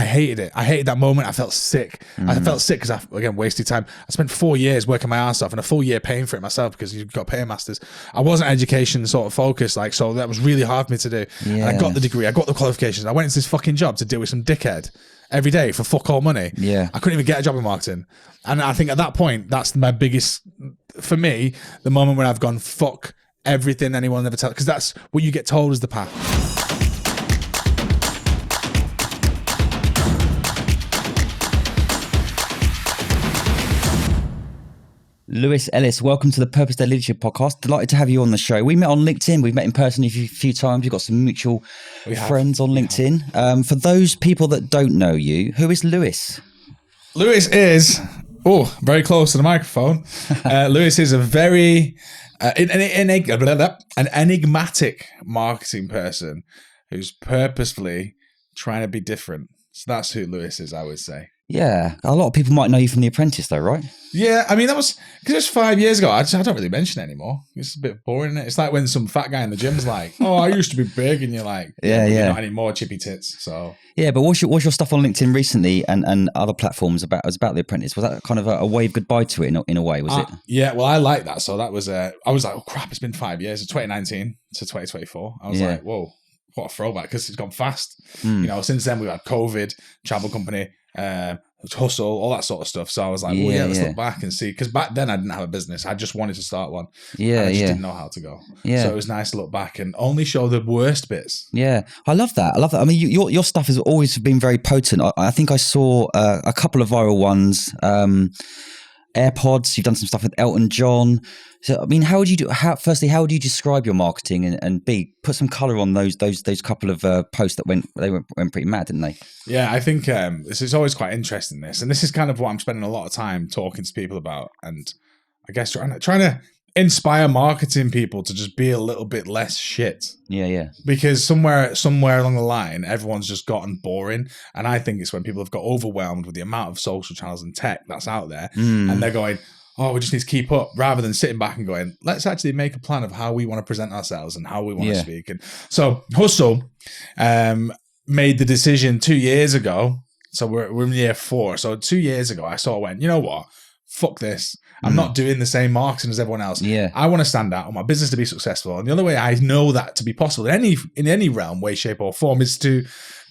hated it. I hated that moment. I felt sick. I felt sick because I, again, wasted time. I spent 4 years working my ass off and a full year paying for it myself because you've got paymasters. I wasn't education sort of focused, like, so that was really hard for me to do. Yeah. And I got the degree, I got the qualifications. I went into this fucking job to deal with some dickhead every day for fuck all money. Yeah. I couldn't even get a job in marketing. And I think at that point, that's my biggest, for me, the moment when I've gone, fuck everything anyone ever tells, because that's what you get told is the path. Lewis Ellis, welcome to the Purpose Led Leadership Podcast. Delighted to have you on the show. We met on LinkedIn. We've met in person a few times. We've got some mutual friends on LinkedIn. For those people that don't know you, who is Lewis? Lewis is, very close to the microphone. Lewis is a very an enigmatic marketing person who's purposefully trying to be different. So that's who Lewis is, I would say. Yeah, a lot of people might know you from The Apprentice, though, right? Yeah, I mean, that was because it was 5 years ago. I don't really mention it anymore. It's a bit boring, isn't it? It's like when some fat guy in the gym's like, "Oh, I used to be big," and you're like, "Yeah, not anymore, chippy tits." So yeah, but what's your stuff on LinkedIn recently and other platforms about The Apprentice? Was that kind of a wave goodbye to it in a way? Was it? Yeah, well, I like that. So that was I was like, "Oh crap, it's been 5 years." It's 2019 to 2024. I was like, "Whoa, what a throwback!" Because it's gone fast. You know, since then we've had COVID, travel company. Hustle, all that sort of stuff. So I was like, let's look back and see. Because back then I didn't have a business. I just wanted to start one. And I just didn't know how to go. Yeah. So it was nice to look back and only show the worst bits. Yeah. I love that. I mean, your stuff has always been very potent. I think I saw a couple of viral ones. AirPods, you've done some stuff with Elton John. So, I mean, how would you you describe your marketing and B, put some colour on those couple of posts that went pretty mad, didn't they? Yeah, I think this is always quite interesting, and this is kind of what I'm spending a lot of time talking to people about, and I guess trying to inspire marketing people to just be a little bit less shit. Yeah. Because somewhere along the line, everyone's just gotten boring. And I think it's when people have got overwhelmed with the amount of social channels and tech that's out there. And they're going, oh, we just need to keep up, rather than sitting back and going, let's actually make a plan of how we want to present ourselves and how we want to speak. And so Hustle made the decision 2 years ago. So we're in year 4. So 2 years ago, I sort of went, you know what? Fuck this. I'm not doing the same marketing as everyone else. Yeah. I want to stand out. I want my business to be successful. And the only way I know that to be possible in any realm, way, shape, or form is to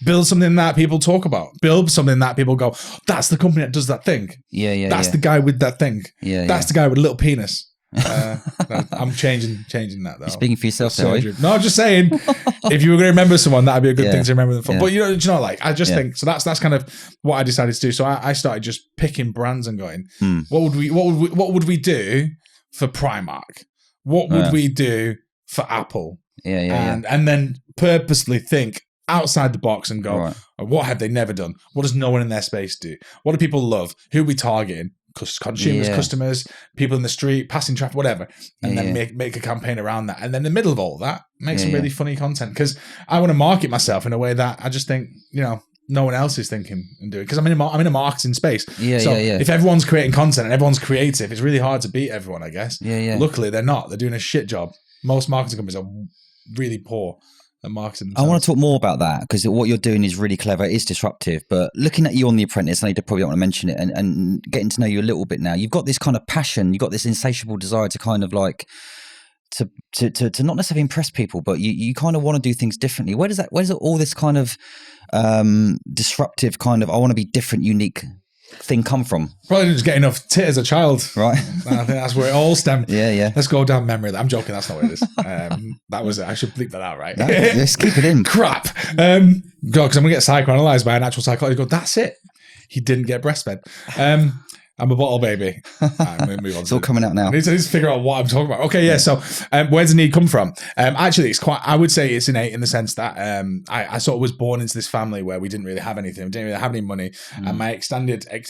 build something that people talk about. Build something that people go, that's the company that does that thing. Yeah. That's the guy with that thing. That's the guy with a little penis. I'm changing that though. You're speaking for yourself, though. No, I'm just saying, if you were going to remember someone, that'd be a good thing to remember them for. But you know, like I just think so. That's kind of what I decided to do. So I started just picking brands and going, what would we do for Primark? What would we do for Apple? And then purposely think outside the box and go, what have they never done? What does no one in their space do? What do people love? Who are we targeting? Consumers, customers, people in the street, passing traffic, whatever, and then make a campaign around that. And then in the middle of all that, make some really funny content, because I want to market myself in a way that I just think, no one else is thinking and doing, because I'm in a marketing space. If everyone's creating content and everyone's creative, it's really hard to beat everyone, I guess. Luckily, they're not. They're doing a shit job. Most marketing companies are really poor at marketing themselves. I want to talk more about that, because what you're doing is really clever. It is disruptive. But looking at you on The Apprentice, I probably don't want to mention it, and getting to know you a little bit now, you've got this kind of passion, you've got this insatiable desire to kind of like to not necessarily impress people, but you kind of want to do things differently. Where does all this kind of disruptive kind of, I want to be different, unique thing come from? Probably didn't just get enough tit as a child, right? I think that's where it all stemmed. Yeah. Let's go down memory lane. I'm joking. That's not what it is. That was it. I should bleep that out, right? Let's keep it in. Crap. God, because I'm gonna get psychoanalyzed by an actual psychologist. Go, that's it. He didn't get breastfed. I'm a bottle baby. Right, move on. It's all coming out now. I need to figure out what I'm talking about. Okay, yeah. So, where does the need come from? Actually, it's quite. I would say it's innate in the sense that I sort of was born into this family where we didn't really have anything. We didn't really have any money, and my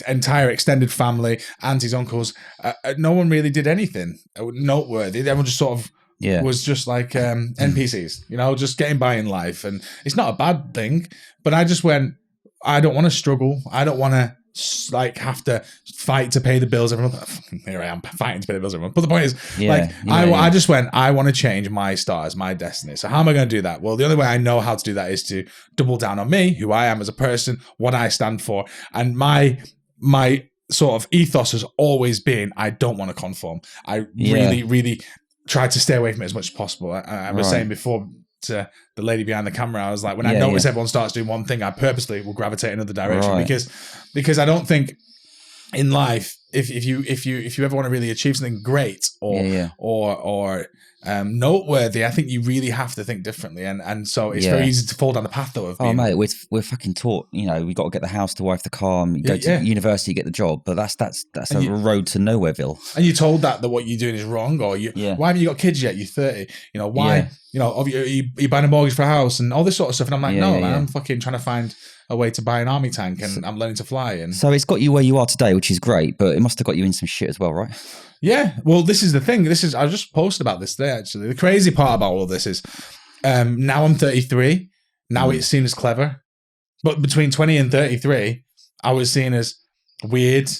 entire extended family, aunties, uncles, no one really did anything noteworthy. Everyone just sort of was just like NPCs, just getting by in life, and it's not a bad thing. But I just went, I don't want to struggle. I don't want to like have to fight to pay the bills every month. Here I am fighting to pay the bills every month. But the point is, I just went, I want to change my stars, my destiny. So how am I going to do that? Well, the only way I know how to do that is to double down on me, who I am as a person, what I stand for. And my sort of ethos has always been, I don't want to conform. I really try to stay away from it as much as possible. I was saying before to the lady behind the camera, I was like, when I notice everyone starts doing one thing, I purposely will gravitate in another direction because I don't think in life, if you ever want to really achieve something great or noteworthy, I think you really have to think differently, and so it's very easy to fall down the path though of being, mate, we're fucking taught, we got to get the house, the wife, the car, and go to university, get the job, but that's a road to nowhereville. And you're told that what you're doing is wrong, or why haven't you got kids yet? You're 30. Why? You're buying a mortgage for a house and all this sort of stuff, and I'm like, man, I'm fucking trying to find a way to buy an army tank, and I'm learning to fly. And so it's got you where you are today, which is great, but it must have got you in some shit as well, right? Yeah. Well, this is the thing. I just posted about this today, actually. The crazy part about all of this is now I'm 33. Now it seems clever. But between 20 and 33, I was seen as weird.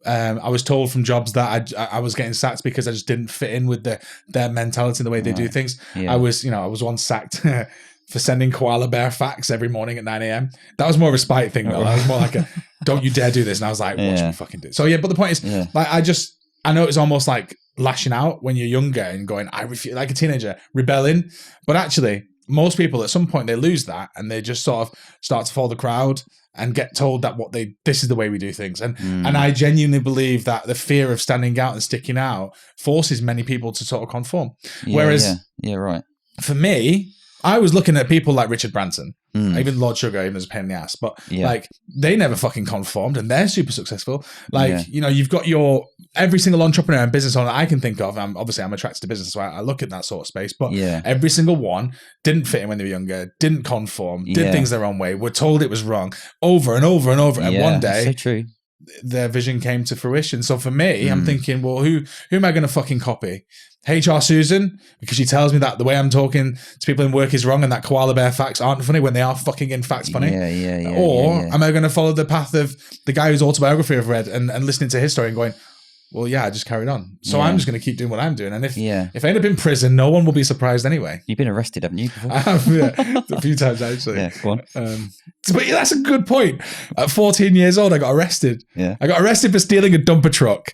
I was told from jobs that I was getting sacked because I just didn't fit in with their mentality and the way they do things. Yeah. I was once sacked for sending koala bear facts every morning at 9 a.m. That was more of a spite thing, though. That was more like a, don't you dare do this. And I was like, watch me fucking do it. So, but the point is, I know it's almost like lashing out when you're younger and going, I refuse, like a teenager, rebelling. But actually, most people at some point, they lose that and they just sort of start to follow the crowd and get told that this is the way we do things. And I genuinely believe that the fear of standing out and sticking out forces many people to sort of conform. Whereas for me, I was looking at people like Richard Branson, even Lord Sugar, even as a pain in the ass, but like they never fucking conformed and they're super successful. Like, you've got every single entrepreneur and business owner I can think of. I'm attracted to business, so I look at that sort of space, but every single one didn't fit in when they were younger, didn't conform, did things their own way, were told it was wrong over and over and over. And one day, so true, their vision came to fruition. So for me, I'm thinking, well, who am I going to fucking copy? HR Susan, because she tells me that the way I'm talking to people in work is wrong and that koala bear facts aren't funny when they are fucking in fact funny. Or am I going to follow the path of the guy whose autobiography I've read and listening to his story and going, well, I just carried on. So I'm just going to keep doing what I'm doing. And if I end up in prison, no one will be surprised anyway. You've been arrested, haven't you? Before? I have, a few times actually. Yeah, go on. But that's a good point. At 14 years old, I got arrested. Yeah. I got arrested for stealing a dumper truck.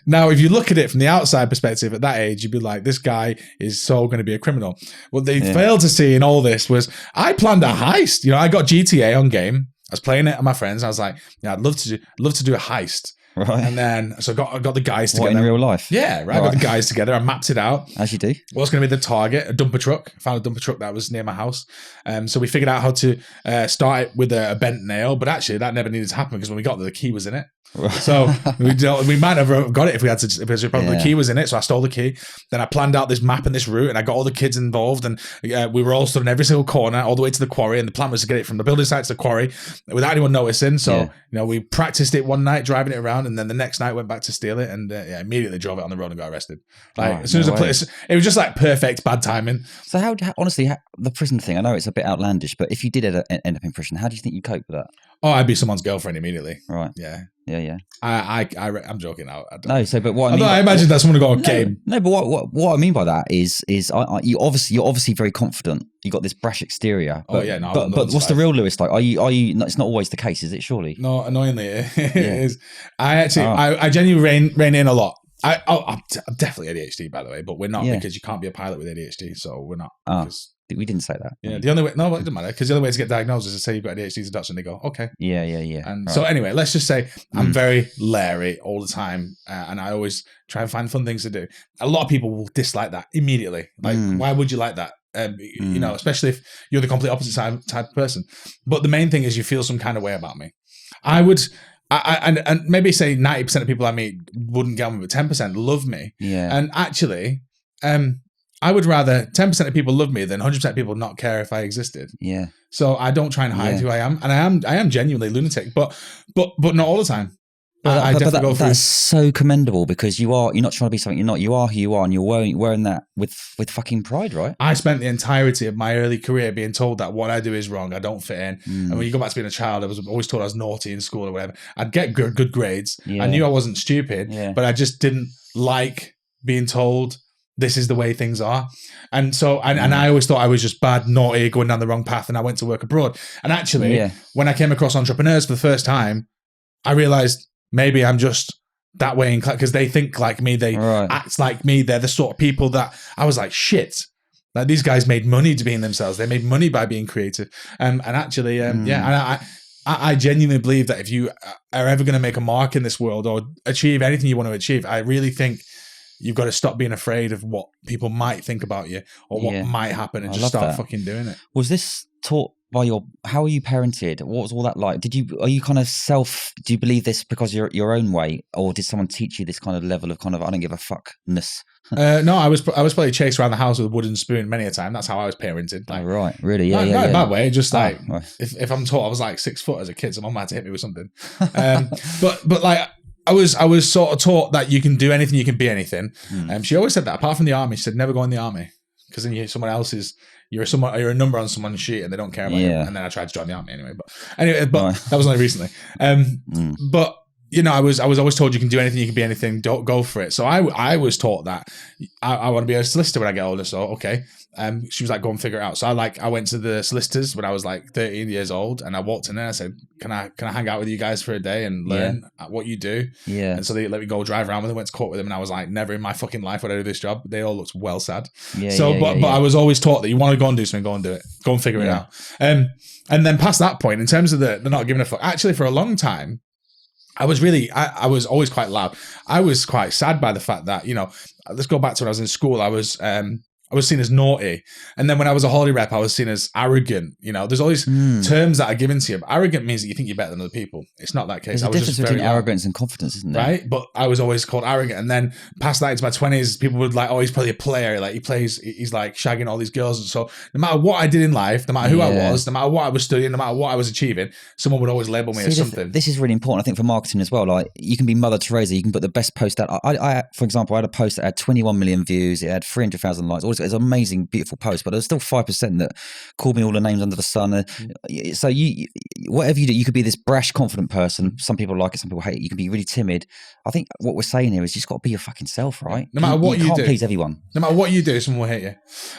Now, if you look at it from the outside perspective at that age, you'd be like, this guy is so going to be a criminal. What they failed to see in all this was I planned a heist. I got GTA on game. I was playing it with my friends. I was like, I'd love to do a heist. Right. And then, so I got the guys together. What, in real life? Yeah, right. I got the guys together. I mapped it out. As you do. What's going to be the target? A dumper truck. I found a dumper truck that was near my house. So we figured out how to start it with a bent nail, but actually that never needed to happen because when we got there, the key was in it. So we might have got it if we had to. If there's a problem, the key was in it, so I stole the key. Then I planned out this map and this route, and I got all the kids involved, and we were all stood in every single corner, all the way to the quarry. And the plan was to get it from the building site to the quarry without anyone noticing. So we practiced it one night, driving it around, and then the next night went back to steal it, and immediately drove it on the road and got arrested. As soon as it was just like perfect bad timing. So honestly, the prison thing, I know it's a bit outlandish, but if you did end up in prison, how do you think you cope with that? Oh, I'd be someone's girlfriend immediately. Right. Yeah. Yeah. I'm joking now. But what I mean, I imagine that someone got a game. No, but what I mean by that is you're obviously very confident. You got this brash exterior. But, but what's the real Lewis like? Are you? It's not always the case, is it? Surely. No, annoyingly, it is. I genuinely rein in a lot. I'm definitely ADHD, by the way, but we're not because you can't be a pilot with ADHD, so we're not. We didn't say that. Yeah, the only way, no, it doesn't matter, because the only way to get diagnosed is to say you've got ADHD as a doctor, and they go, okay. Yeah. And so anyway, let's just say I'm very leery all the time, and I always try and find fun things to do. A lot of people will dislike that immediately. Like, why would you like that? Especially if you're the complete opposite type of person. But the main thing is you feel some kind of way about me. I would... and maybe say 90% of people I meet wouldn't get on with it, but 10% love me. Yeah. And actually, I would rather 10% of people love me than 100% of people not care if I existed. Yeah. So I don't try and hide who I am, and I am genuinely lunatic, but not all the time. I definitely go through. That's so commendable because you're not trying to be something you're not. You are who you are, and you're wearing that with fucking pride, right? I spent the entirety of my early career being told that what I do is wrong. I don't fit in. And when you go back to being a child, I was always told I was naughty in school or whatever. I'd get good grades. I knew I wasn't stupid, but I just didn't like being told this is the way things are. And so, and I always thought I was just bad, naughty, going down the wrong path. And I went to work abroad. And actually, when I came across entrepreneurs for the first time, I realized maybe I'm just that way because they think like me, they act like me. They're the sort of people that I was like, shit. Like these guys made money to being themselves. They made money by being creative. And actually, and I genuinely believe that if you are ever going to make a mark in this world or achieve anything you want to achieve, I really think you've got to stop being afraid of what people might think about you or what might happen and just start fucking doing it. Was this taught by how are you parented? What was all that like? Are you kind of do you believe this because you're your own way, or did someone teach you this kind of level of kind of I don't give a fuckness? No, I was probably chased around the house with a wooden spoon many a time. That's how I was parented. Like, oh, right, really? Yeah, not in a bad way. Just like right. if I'm taught, I was like 6 foot as a kid, so mum had to hit me with something. But like I was sort of taught that you can do anything, you can be anything. She always said that. Apart from the army, she said never go in the army because then you're a number on someone's sheet and they don't care about you. And then I tried to join the army anyway. But that was only recently. But you know, I was always told you can do anything, you can be anything. Don't go for it. So I was taught that I want to be a solicitor when I get older. So okay. She was like, go and figure it out. So I went to the solicitors when I was like 13 years old, and I walked in there. I said, can I hang out with you guys for a day and learn what you do? Yeah. And so they let me go drive around with them, went to court with them, and I was like, never in my fucking life would I do this job. They all looked well sad. But I was always taught that you want to go and do something, go and do it, go and figure it out. And then past that point, in terms of the not giving a fuck, actually for a long time, I was always quite loud. I was quite sad by the fact that, you know, let's go back to when I was in school. I was seen as naughty. And then when I was a holiday rep, I was seen as arrogant. You know, there's all these terms that are given to you. But arrogant means that you think you're better than other people. It's not that case. There's a difference between arrogance and confidence, isn't there? Right? But I was always called arrogant. And then past that into my 20s, people would like, oh, he's probably a player. Like he's like shagging all these girls. And so no matter what I did in life, no matter who I was, no matter what I was studying, no matter what I was achieving, someone would always label me as something. This is really important, I think, for marketing as well. Like you can be Mother Teresa, you can put the best post out. I for example, I had a post that had 21 million views. It had 300,000 likes. It was amazing, beautiful post, but there's still 5% that called me all the names under the sun. So you, whatever you do, you could be this brash, confident person. Some people like it, some people hate it. You can be really timid. I think what we're saying here is you just got to be your fucking self, right? No matter what you can't do, please everyone. No matter what you do, someone will hate you.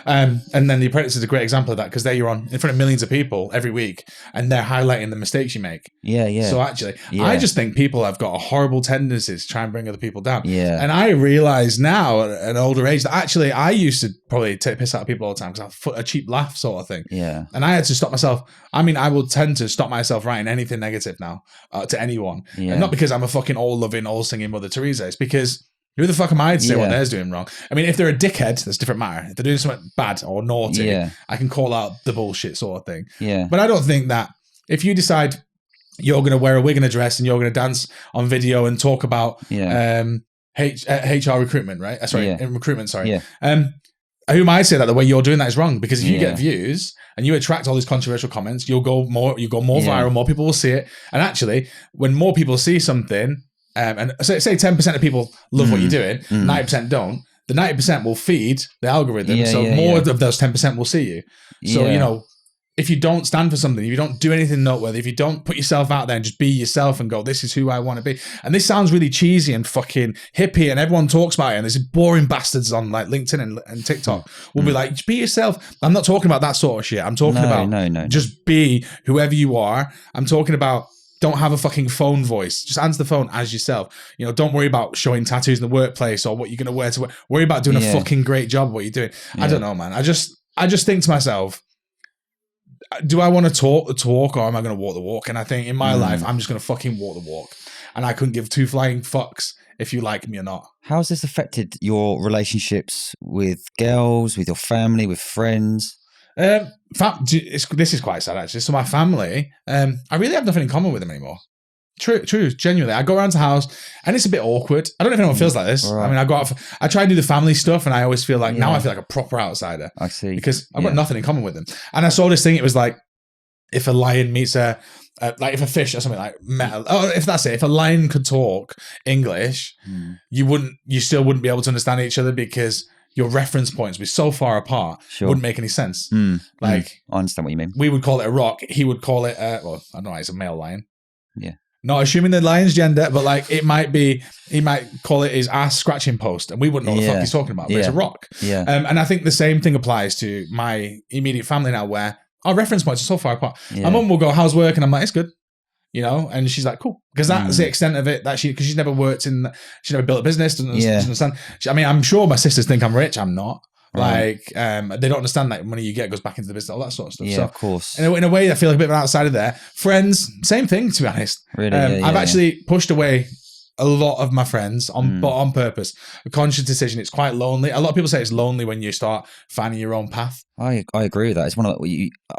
And then The Apprentice is a great example of that because there you're on in front of millions of people every week, and they're highlighting the mistakes you make. Yeah. So actually, I just think people have got a horrible tendency to try and bring other people down. Yeah. And I realize now at an older age that actually I used to probably take piss out of people all the time because I a cheap laugh sort of thing. Yeah. And I had to stop myself. I mean, I will tend to stop myself writing anything negative now to anyone. Yeah. And not because I'm a fucking all-loving, all-singing Mother Teresa. It's because who the fuck am I to say what they're doing wrong? I mean, if they're a dickhead, that's a different matter. If they're doing something bad or naughty, I can call out the bullshit sort of thing. Yeah. But I don't think that if you decide you're going to wear a wig and a dress and you're going to dance on video and talk about HR recruitment, right? In recruitment, sorry. Yeah. Who might say that the way you're doing that is wrong? Because if you get views and you attract all these controversial comments, you'll go more viral, more people will see it. And actually, when more people see something, and say 10% of people love what you're doing, 90% don't, the 90% will feed the algorithm. More of those 10% will see you. So, you know, if you don't stand for something, if you don't do anything noteworthy, if you don't put yourself out there and just be yourself and go, this is who I want to be. And this sounds really cheesy and fucking hippie and everyone talks about it. And there's boring bastards on like LinkedIn and TikTok will be like, just be yourself. I'm not talking about that sort of shit. I'm talking about just be whoever you are. I'm talking about don't have a fucking phone voice. Just answer the phone as yourself. You know, don't worry about showing tattoos in the workplace or what you're going to wear to work. Worry about doing a fucking great job of what you're doing. I don't know, man. I just think to myself, do I want to talk the talk or am I going to walk the walk? And I think in my life, I'm just going to fucking walk the walk. And I couldn't give two flying fucks if you like me or not. How has this affected your relationships with girls, with your family, with friends? This is quite sad, actually. So my family, I really have nothing in common with them anymore. True, genuinely. I go around the house and it's a bit awkward. I don't know if anyone feels like this. Right. I mean, I try and do the family stuff and I always feel like, now I feel like a proper outsider. I see. Because I've got nothing in common with them. And I saw this thing, it was like, if a lion meets a like if a fish or something like metal, if a lion could talk English, you still wouldn't be able to understand each other because your reference points would be so far apart. Sure. Wouldn't make any sense. I understand what you mean. We would call it a rock. He would call it I don't know, it's a male lion. Yeah. Not assuming the lion's gender, but like he might call it his ass scratching post, and we wouldn't know what the fuck he's talking about, but it's a rock. Yeah. And I think the same thing applies to my immediate family now, where our reference points are so far apart. Yeah. My mum will go, "How's work?" And I'm like, "It's good," and she's like, "Cool," because that's the extent of it. Because she's never worked she never built a business, doesn't understand. I mean, I'm sure my sisters think I'm rich. I'm not. Right. Like, they don't understand that money you get goes back into the business, all that sort of stuff. Yeah, so, of course. In a way, I feel like a bit of an outsider there. Friends, same thing, to be honest. Really, I've actually pushed away a lot of my friends but on purpose. A conscious decision. It's quite lonely. A lot of people say it's lonely when you start finding your own path. I agree with that. It's one of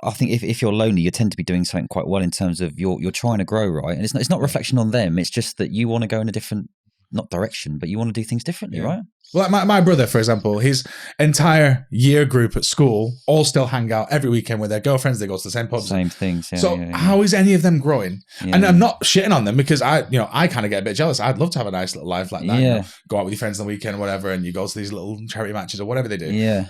I think if you're lonely, you tend to be doing something quite well in terms of you're trying to grow, right? And it's not reflection on them. It's just that you want to go in a different, not direction, but you want to do things differently, right? Well, like my brother, for example, his entire year group at school all still hang out every weekend with their girlfriends. They go to the same pubs. Same things. Yeah, so how is any of them growing? Yeah, and I'm not shitting on them because I kind of get a bit jealous. I'd love to have a nice little life like that. Yeah. Go out with your friends on the weekend or whatever, and you go to these little charity matches or whatever they do. Yeah.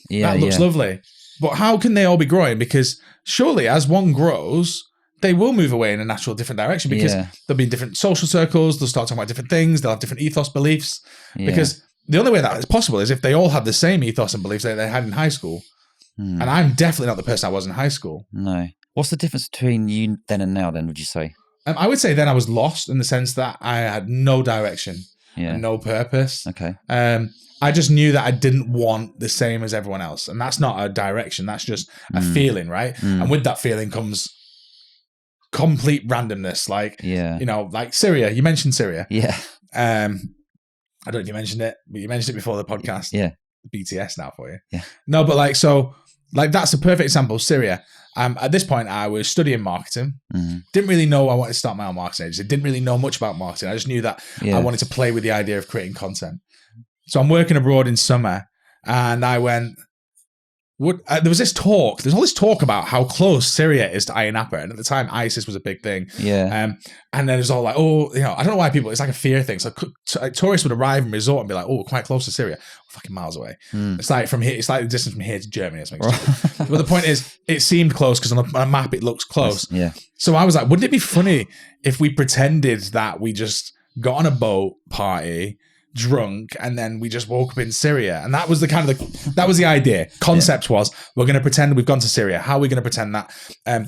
That looks lovely. But how can they all be growing? Because surely as one grows, they will move away in a natural different direction because there'll be in different social circles. They'll start talking about different things. They'll have different ethos beliefs because the only way that is possible is if they all have the same ethos and beliefs that they had in high school. And I'm definitely not the person I was in high school. No. What's the difference between you then and now then, would you say? I would say then I was lost in the sense that I had no direction and no purpose. Okay. I just knew that I didn't want the same as everyone else. And that's not a direction. That's just a feeling, right? And with that feeling comes complete randomness. Like, like Syria. You mentioned Syria. Yeah. I don't know if you mentioned it, but you mentioned it before the podcast. Yeah. BTS now for you. Yeah. No, but that's a perfect example. Syria. At this point, I was studying marketing. Didn't really know I wanted to start my own marketing agency. Didn't really know much about marketing. I just knew that I wanted to play with the idea of creating content. So I'm working abroad in summer, and I went, there was this talk. There's all this talk about how close Syria is to Ayia Napa, and at the time, ISIS was a big thing. Yeah. And then it's all like, I don't know why people. It's like a fear thing. So tourists would arrive and resort and be like, we're quite close to Syria. We're fucking miles away. It's like from here. It's like the distance from here to Germany. Or something. But the point is, it seemed close because on a map it looks close. Yeah. So I was like, wouldn't it be funny if we pretended that we just got on a boat party, drunk, and then we just woke up in Syria? And that was that was the idea. Concept was, we're going to pretend we've gone to Syria. How are we going to pretend that?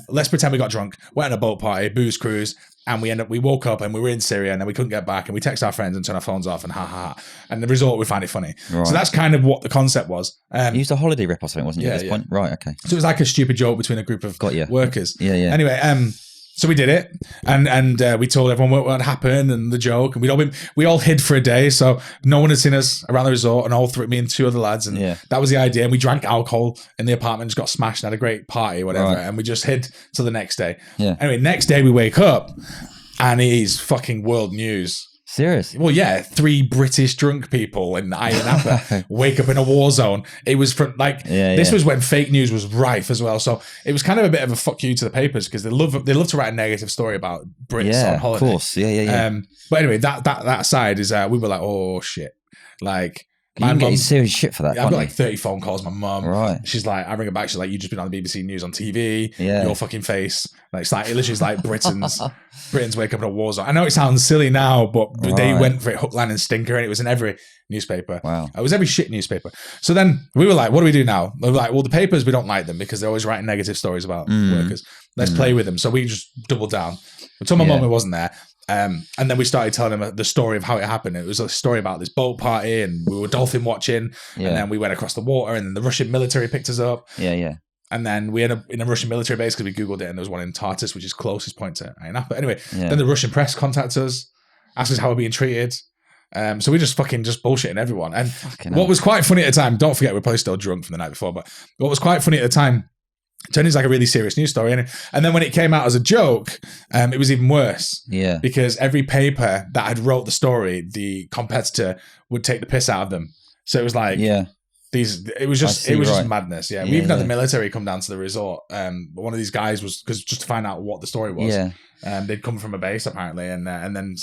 Let's pretend we got drunk, went on a boat party, booze cruise, and we woke up and we were in Syria, and then we couldn't get back, and we text our friends and turn our phones off and ha. And the resort, we find it funny. Right. So that's kind of what the concept was. You used a holiday rip or something, wasn't you, at this point? Right, okay. So it was like a stupid joke between a group of workers. Yeah. Anyway, so we did it, and we told everyone what happened and the joke, and we all hid for a day, so no one had seen us around the resort, and all three, me and two other lads, and that was the idea. And we drank alcohol in the apartment, just got smashed, and had a great party, whatever, and we just hid till the next day. Yeah. Anyway, next day we wake up, and he's fucking world news. Serious? Well, yeah, 3 British drunk people in Ayia Napa wake up in a war zone. It was from this was when fake news was rife as well. So it was kind of a bit of a fuck you to the papers because they love to write a negative story about Brits on holiday. Of course, yeah. But anyway, that side is we were like, oh shit, like. You get serious shit for that. Yeah, I've got like 30 phone calls. My mum, right? She's like, I ring her back. She's like, you just been on the BBC News on TV. Yeah, your fucking face. Like, it's like it literally is like Britons wake up in a war zone. I know it sounds silly now, but they went for it hook, line, and stinker, and it was in every newspaper. Wow, it was every shit newspaper. So then we were like, what do we do now? We were like, well, the papers, we don't like them because they're always writing negative stories about workers. Let's play with them. So we just doubled down. I told my mum it wasn't there. And then we started telling them the story of how it happened. It was a story about this boat party, and we were dolphin watching, and then we went across the water, and then the Russian military picked us up. Yeah. And then we ended up in a Russian military base because we Googled it, and there was one in Tartus, which is closest point to Ayia Napa. Anyway, then the Russian press contacted us, asked us how we're being treated. So we just bullshitting everyone. And what was quite funny at the time, don't forget, we're probably still drunk from the night before, but what was quite funny at the time, it turned into like a really serious news story. And then when it came out as a joke, it was even worse. Yeah. Because every paper that had wrote the story, the competitor would take the piss out of them. So it was like, it was just madness. Yeah. We even had the military come down to the resort. But one of these guys was just to find out what the story was. Yeah. They'd come from a base apparently, and then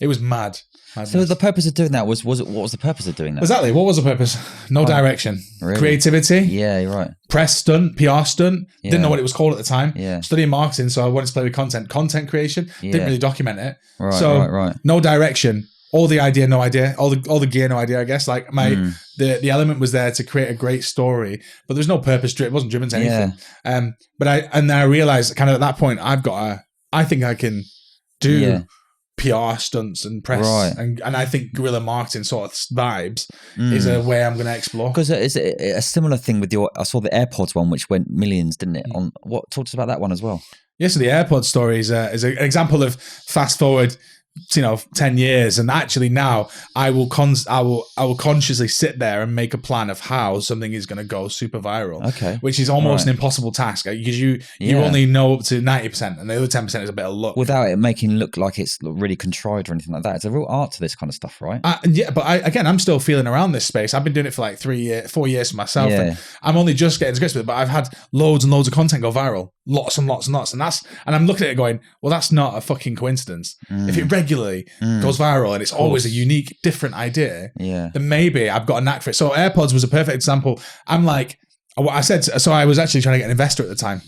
it was mad. Madness. So the purpose of doing that what was the purpose of doing that? Exactly. What was the purpose? No direction. Really? Creativity. Yeah, you're right. Press stunt, PR stunt. Yeah. Didn't know what it was called at the time. Yeah. Studying marketing, so I wanted to play with content creation. Yeah. Didn't really document it. Right. No direction. All the idea, no idea. All the gear, no idea. I guess like the element was there to create a great story, but there's no purpose to it. It wasn't driven to anything. Yeah. But then I realized kind of at that point I think I can do PR stunts and press, and I think guerrilla marketing sort of vibes is a way I'm going to explore. Because it's a similar thing with I saw the AirPods one, which went millions, didn't it? Talk to us about that one as well. Yeah, so the AirPods story is an example of fast forward 10 years, and actually now I will consciously sit there and make a plan of how something is going to go super viral. Okay, which is almost an impossible task because you only know up to 90%, and the other 10% is a bit of luck. Without it making it look like it's really contrived or anything like that. It's a real art to this kind of stuff, right? But I'm still feeling around this space. I've been doing it for like 4 years for myself, and I'm only just getting to grips with it. But I've had loads and loads of content go viral, lots and lots and lots, and I'm looking at it going, well, that's not a fucking coincidence. If it regularly goes viral and it's always a unique, different idea, then maybe I've got a knack for it. So AirPods was a perfect example. I'm like, what I said, so I was actually trying to get an investor at the time.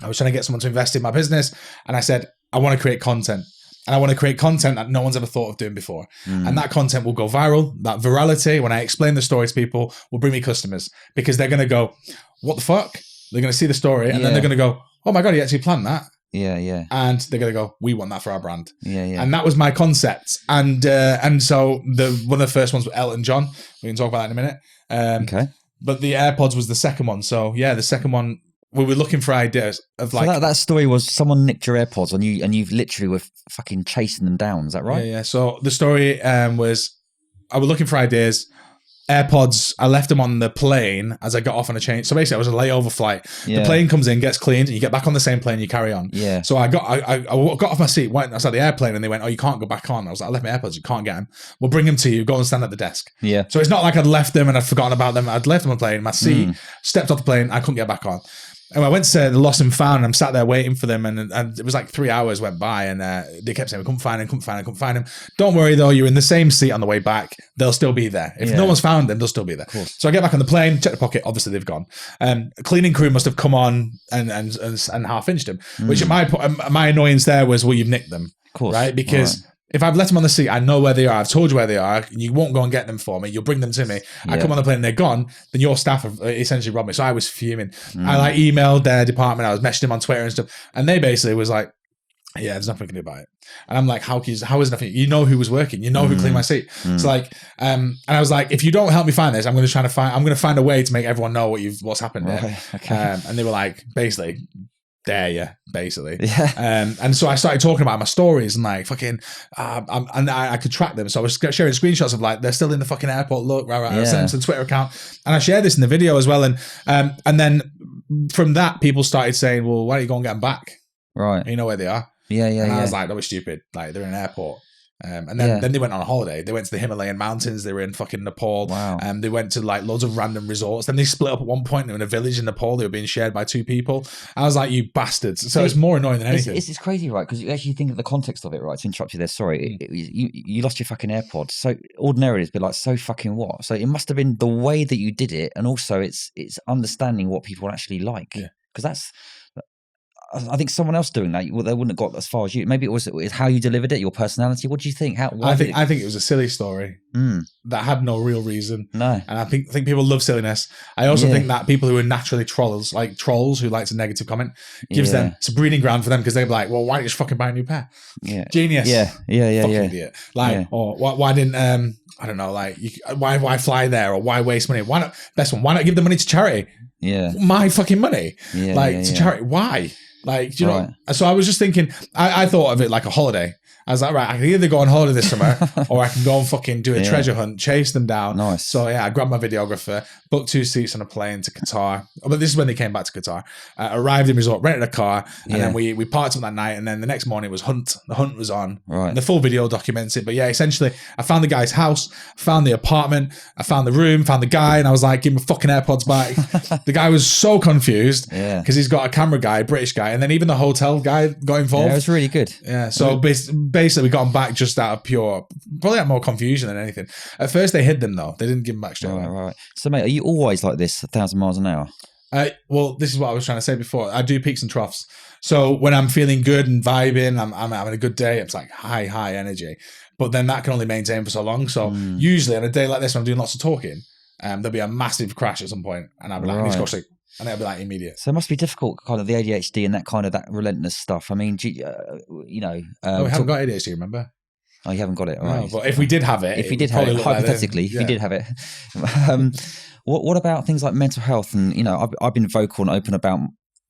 I was trying to get someone to invest in my business, and I said, I want to create content. And I want to create content that no one's ever thought of doing before. And that content will go viral. That virality, when I explain the story to people, will bring me customers, because they're going to go, what the fuck? They're going to see the story, and then they're going to go, oh my God, he actually planned that. Yeah. And they're going to go, we want that for our brand. Yeah. And that was my concept. And so one of the first ones was Elton John. We can talk about that in a minute. Okay. But the AirPods was the second one. So the second one, we were looking for ideas of like... So that story was someone nicked your AirPods and you literally were fucking chasing them down. Is that right? Yeah. So the story was, I was looking for ideas. AirPods, I left them on the plane as I got off on a change. So basically, I was a layover flight. Yeah. The plane comes in, gets cleaned, and you get back on the same plane, you carry on. Yeah. So I got off my seat, went outside the airplane, and they went, oh, you can't go back on. I was like, I left my AirPods, you can't get them. We'll bring them to you, go and stand at the desk. Yeah. So it's not like I'd left them and I'd forgotten about them. I'd left them on the plane, my seat, stepped off the plane, I couldn't get back on. And I went to the Lost and Found, and I'm sat there waiting for them, and it was like 3 hours went by, and they kept saying, we couldn't find them. Don't worry though, you're in the same seat on the way back. They'll still be there. If no one's found them, they'll still be there. Cool. So I get back on the plane, check the pocket, obviously they've gone. Cleaning crew must have come on and half inched them, which my annoyance there was, well, you've nicked them, right? Because if I've left them on the seat, I know where they are. I've told you where they are. You won't go and get them for me. You'll bring them to me. I come on the plane and they're gone. Then your staff have essentially robbed me. So I was fuming. I emailed their department. I was messaging them on Twitter and stuff. And they basically was like, yeah, there's nothing we can do about it. And I'm like, how is nothing? You know who was working. You know who cleaned my seat. So like, and I was like, if you don't help me find this, I'm going to find a way to make everyone know what's happened there. Right. Okay. And they were like, basically, dare you, basically. Yeah. And so I started talking about my stories and like fucking, and I could track them. So I was sharing screenshots of like, they're still in the fucking airport. Look, right. I sent them to the Twitter account, and I shared this in the video as well. And then from that, people started saying, well, why don't you go and get them back? Right. You know where they are. Yeah. And I was like, that was stupid. Like, they're in an airport. And then they went on a holiday. They went to the Himalayan mountains. They were in fucking Nepal. Wow. They went to like loads of random resorts. Then they split up at one point. They were in a village in Nepal. They were being shared by 2 people. I was like, you bastards. So it's more annoying than anything. It's crazy, right? Because you actually think of the context of it, right? To interrupt you there, sorry. You lost your fucking AirPods. So ordinarily it'd be like, so fucking what? So it must have been the way that you did it, and also it's understanding what people actually like. Yeah. Because that's... I think someone else doing that, they wouldn't have got as far as you. Maybe it was how you delivered it, your personality. What do you think? I think it was a silly story that had no real reason. No, and I think people love silliness. I also think that people who are naturally trolls who like to negative comment, gives them, it's a breeding ground for them, because they're like, well, why don't you just fucking buy a new pair? Yeah, genius. Yeah. Fucking idiot. Like, or why didn't I don't know, like, why fly there, or why waste money? Why not give the money to charity? Yeah, my fucking money, to charity. Why? Like, you know, so I was just thinking, I thought of it like a holiday. I was like, right, I can either go on holiday this summer or I can go and fucking do a treasure hunt, chase them down. Nice. So I grabbed my videographer, booked 2 seats on a plane to Qatar. But this is when they came back to Qatar. Arrived in resort, rented a car, and then we parked up that night. And then the next morning was hunt. The hunt was on. Right. And the full video documents it. But yeah, essentially, I found the guy's house. house, found the apartment, I found the room, found the guy, and I was like, give him my fucking AirPods back. The guy was so confused because he's got a camera guy, British guy, and then even the hotel guy got involved. Yeah, it was really good. Yeah, so basically we got them back just out of probably out more confusion than anything. At first they hid them though. They didn't give them back straight away. Right. So mate, are you always like this, 1,000 miles an hour? Well, this is what I was trying to say before. I do peaks and troughs. So when I'm feeling good and vibing, I'm having a good day, it's like high energy. But then that can only maintain for so long. So usually on a day like this, when I'm doing lots of talking, there'll be a massive crash at some point, and I'll be like, I need to go sleep. And it'll be like immediate. So it must be difficult, kind of the ADHD and that kind of that relentless stuff. I mean, we haven't got ADHD, remember? Oh, you haven't got it, right? No, but if we did have it, hypothetically, if you did have it, what about things like mental health? And I've been vocal and open about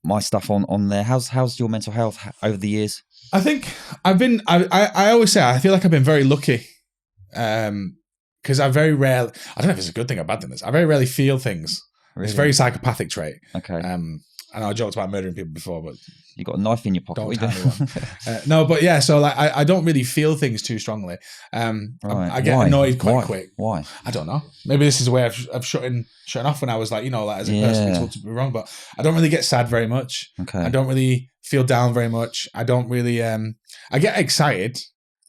my stuff on there. How's your mental health over the years? I think I always say I feel like I've been very lucky, because I very rarely. I don't know if it's a good thing or bad thing. I very rarely feel things. Really? It's a very psychopathic trait. Okay. I know I joked about murdering people before, but you got a knife in your pocket. No, but yeah. So like, I don't really feel things too strongly. I get annoyed quite quick. Why? I don't know. Maybe this is a way of shutting off when I was like, as a person, it's all to be wrong. But I don't really get sad very much. Okay. I don't really feel down very much. I don't really. I get excited,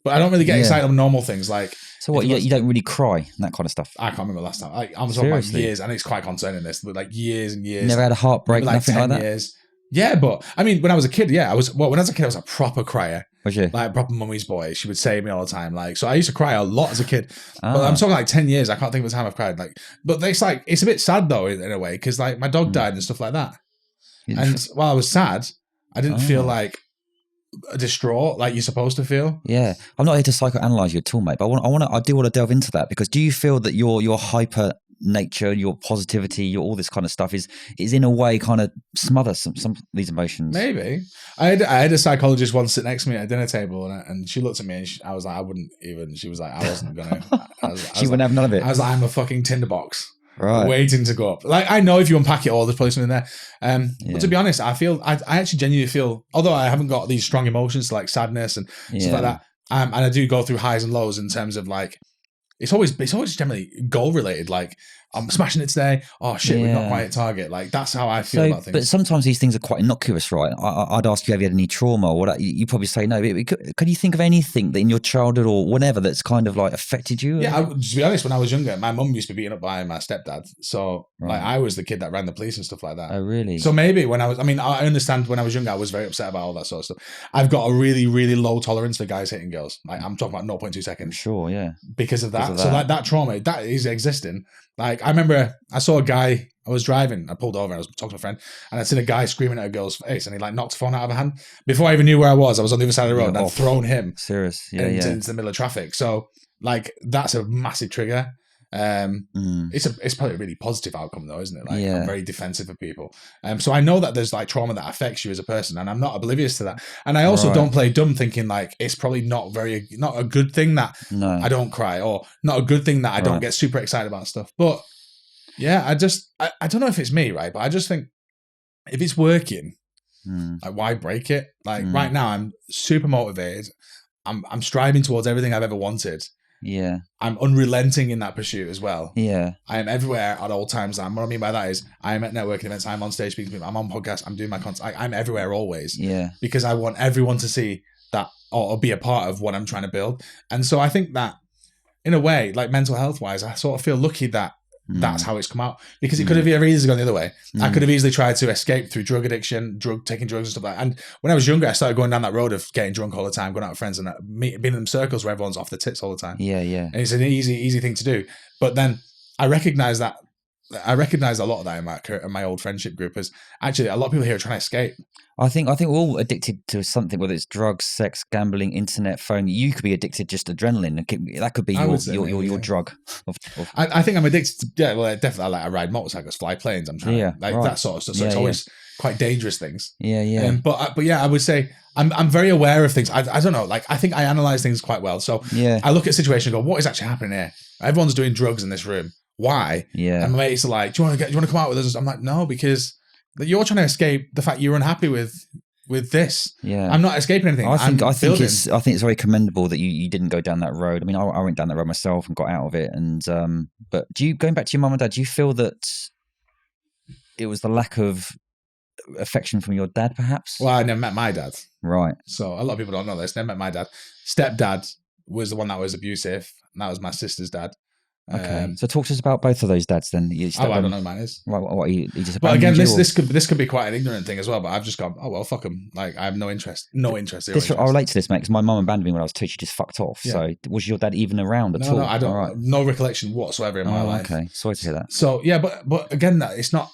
but I don't really get excited on normal things like. So what, you don't really cry and that kind of stuff? I can't remember last time. I'm talking about years, and it's quite concerning this, but like years and years. Never had a heartbreak, like nothing 10 like that? Years. Yeah, but I mean, when I was a kid, when I was a kid, I was a proper crier. Was you? Like proper mummy's boy. She would save me all the time. Like, so I used to cry a lot as a kid. But I'm talking like 10 years. I can't think of a time I've cried. Like, but it's a bit sad though, in a way, because like my dog died and stuff like that. And while I was sad, I didn't feel like distraught like you're supposed to feel. Yeah, I'm not here to psychoanalyze you at all, mate, but I do want to delve into that, because do you feel that your hyper nature, your positivity, your all this kind of stuff is in a way kind of smother some of these emotions? Maybe. I had a psychologist once sit next to me at a dinner table, and she looked at me and I was like, I wouldn't even. She was like, I wasn't gonna. She wouldn't have none of it. I was like, I'm a fucking tinderbox. Right. Waiting to go up. Like, I know if you unpack it all, there's probably something there. But to be honest, I actually genuinely feel, although I haven't got these strong emotions like sadness and stuff like that, and I do go through highs and lows in terms of like, it's always generally goal related. Like, I'm smashing it today. Oh shit, we're not quite at target. Like, that's how I feel about things. But sometimes these things are quite innocuous, right? I'd ask you, have you had any trauma or what? You probably say no. Can you think of anything that in your childhood or whatever that's kind of like affected you? Yeah, to be honest, when I was younger, my mum used to be beaten up by my stepdad. So like, I was the kid that ran the police and stuff like that. Oh, really? So maybe I understand when I was younger, I was very upset about all that sort of stuff. I've got a really, really low tolerance for guys hitting girls. Like, I'm talking about 0.2 seconds. Sure, yeah. Because of that. So like that trauma, that is existing. Like, I remember I saw a guy, I was driving, I pulled over, I was talking to a friend, and I'd seen a guy screaming at a girl's face, and he like knocked the phone out of her hand. Before I even knew where I was on the other side of the road, and I'd thrown him into the middle of traffic. So like, that's a massive trigger. It's probably a really positive outcome though, isn't it? Like, I'm very defensive of people. So I know that there's like trauma that affects you as a person, and I'm not oblivious to that. And I also don't play dumb thinking like it's probably not a good thing that I don't cry, or not a good thing that I don't get super excited about stuff. But yeah, I don't know if it's me, right? But I just think if it's working, like, why break it? Like right now, I'm super motivated. I'm striving towards everything I've ever wanted. Yeah, I'm unrelenting in that pursuit as well. Yeah, I am everywhere at all times. What I mean by that is I am at networking events, I'm on stage speaking to people, I'm on podcasts, I'm doing my content. I'm everywhere always. Yeah, because I want everyone to see that or be a part of what I'm trying to build. And so I think that in a way, like mental health wise, I sort of feel lucky that that's how it's come out, because it could have very easily gone the other way. I could have easily tried to escape through drug addiction, taking drugs and stuff like that. And when I was younger, I started going down that road of getting drunk all the time, going out with friends and being in them circles where everyone's off the tits all the time. Yeah. And it's an easy thing to do. But then I recognize a lot of that in my old friendship group as actually a lot of people here are trying to escape. I think we're all addicted to something, whether it's drugs, sex, gambling, internet, phone. You could be addicted just to adrenaline. That could be your drug. I think I'm addicted to, definitely. I ride motorcycles, fly planes. I'm trying that sort of stuff. So it's always quite dangerous things. Yeah. But I would say I'm very aware of things. I don't know. Like, I think I analyze things quite well. So I look at a situation and go, what is actually happening here? Everyone's doing drugs in this room. Why? Yeah. And my mates are like, do you want to come out with us? I'm like, no, because you're trying to escape the fact you're unhappy with with this. Yeah, I'm not escaping anything. I think it's very commendable that you didn't go down that road. I mean, I went down that road myself and got out of it. And but going back to your mum and dad, do you feel that it was the lack of affection from your dad, perhaps? Well, I never met my dad. Right. So a lot of people don't know this. Never met my dad. Stepdad was the one that was abusive, and that was my sister's dad. Okay. So talk to us about both of those dads then. I don't know who mine is. What he just But again, this could be quite an ignorant thing as well. But I've just gone, oh well, fuck him. Like I have no interest. I'll relate to this, mate, because my mum abandoned me when I was 2. She just fucked off. Yeah. So was your dad even around at all? No, I don't. Right. No recollection whatsoever in my life. Okay, sorry to hear that. So yeah, but again, that it's not.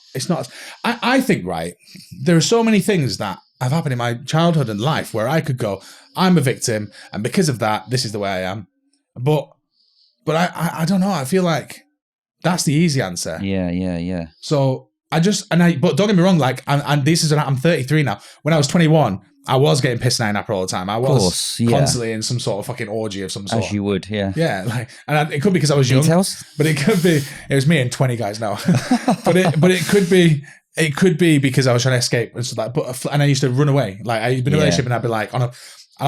I think right. There are so many things that have happened in my childhood and life where I could go, I'm a victim, and because of that, this is the way I am. But I don't know. I feel like that's the easy answer. Yeah. So but don't get me wrong, like, I'm 33 now. When I was 21, I was getting pissed and apple all the time. I was constantly in some sort of fucking orgy of some sort. As you would, yeah. Yeah, like, and it could be because I was young. Details? But it was me and 20 guys now. but it could be because I was trying to escape and stuff like that. And I used to run away. Like I'd been in a relationship and I'd be like on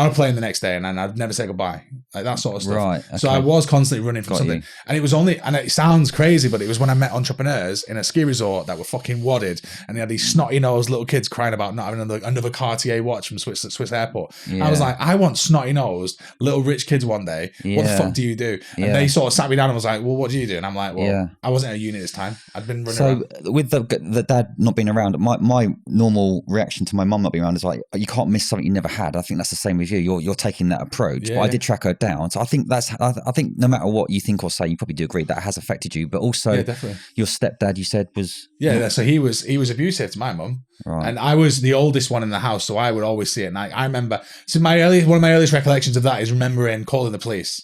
a plane the next day and then I'd never say goodbye. Like that sort of stuff. Right. Okay. So I was constantly running from something. And it was only, and it sounds crazy, but it was when I met entrepreneurs in a ski resort that were fucking wadded and they had these snotty-nosed little kids crying about not having another Cartier watch from Swiss airport. Yeah. I was like, I want snotty-nosed little rich kids one day. What the fuck do you do? And they sort of sat me down and was like, well, what do you do? And I'm like, well, I wasn't at a uni this time. I'd been running around. So with the dad not being around, my normal reaction to my mum not being around is like, you can't miss something you never had. I think that's the same with you. You're taking that approach. But I did track her down. So I think I think no matter what you think or say, you probably do agree that has affected you. But also your stepdad, you said, was... Yeah, so he was abusive to my mum. Right. And I was the oldest one in the house, so I would always see it. And I remember, so one of my earliest recollections of that is remembering calling the police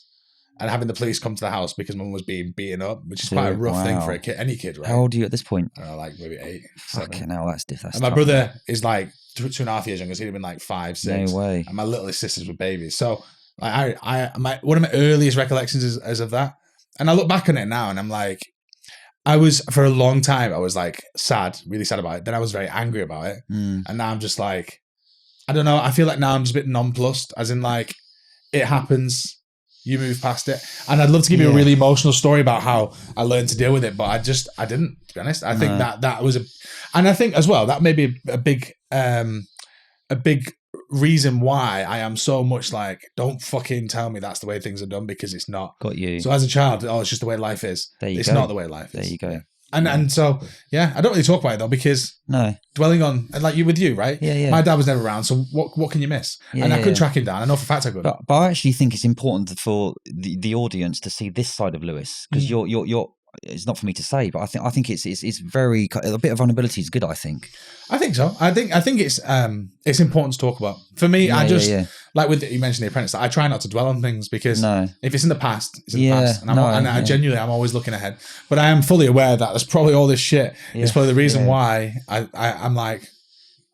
and having the police come to the house because mum was being beaten up, which is quite a rough thing for any kid, right? How old are you at this point? I don't know, like maybe 8, 7. Fucking hell, that's and my brother is like 2.5 years younger, so he'd have been like 5, 6. No way. And my littlest sisters were babies. So like one of my earliest recollections is of that. And I look back on it now and I'm like, for a long time, I was like really sad about it. Then I was very angry about it. And now I'm just like, I don't know. I feel like now I'm just a bit nonplussed, as in like, it happens, you move past it. And I'd love to give you a really emotional story about how I learned to deal with it, but I didn't, to be honest. I think that was and I think as well, that may be a big reason why I am so much like, don't fucking tell me that's the way things are done, because it's not. Got you. So as a child, it's just the way life is. It's not the way life is. There you go. And so, I don't really talk about it though, because dwelling on, and like with you, right? Yeah. My dad was never around, so what can you miss? And I could track him down. I know for a fact I could. But I actually think it's important for the audience to see this side of Lewis, because you're it's not for me to say, but I think it's very, a bit of vulnerability is good. I think so. I think it's important to talk about. For me, I just like with you mentioned The Apprentice, I try not to dwell on things, because if it's in the past, it's in the past, and I genuinely I'm always looking ahead. But I am fully aware that there's probably all this shit. It's probably the reason why I'm like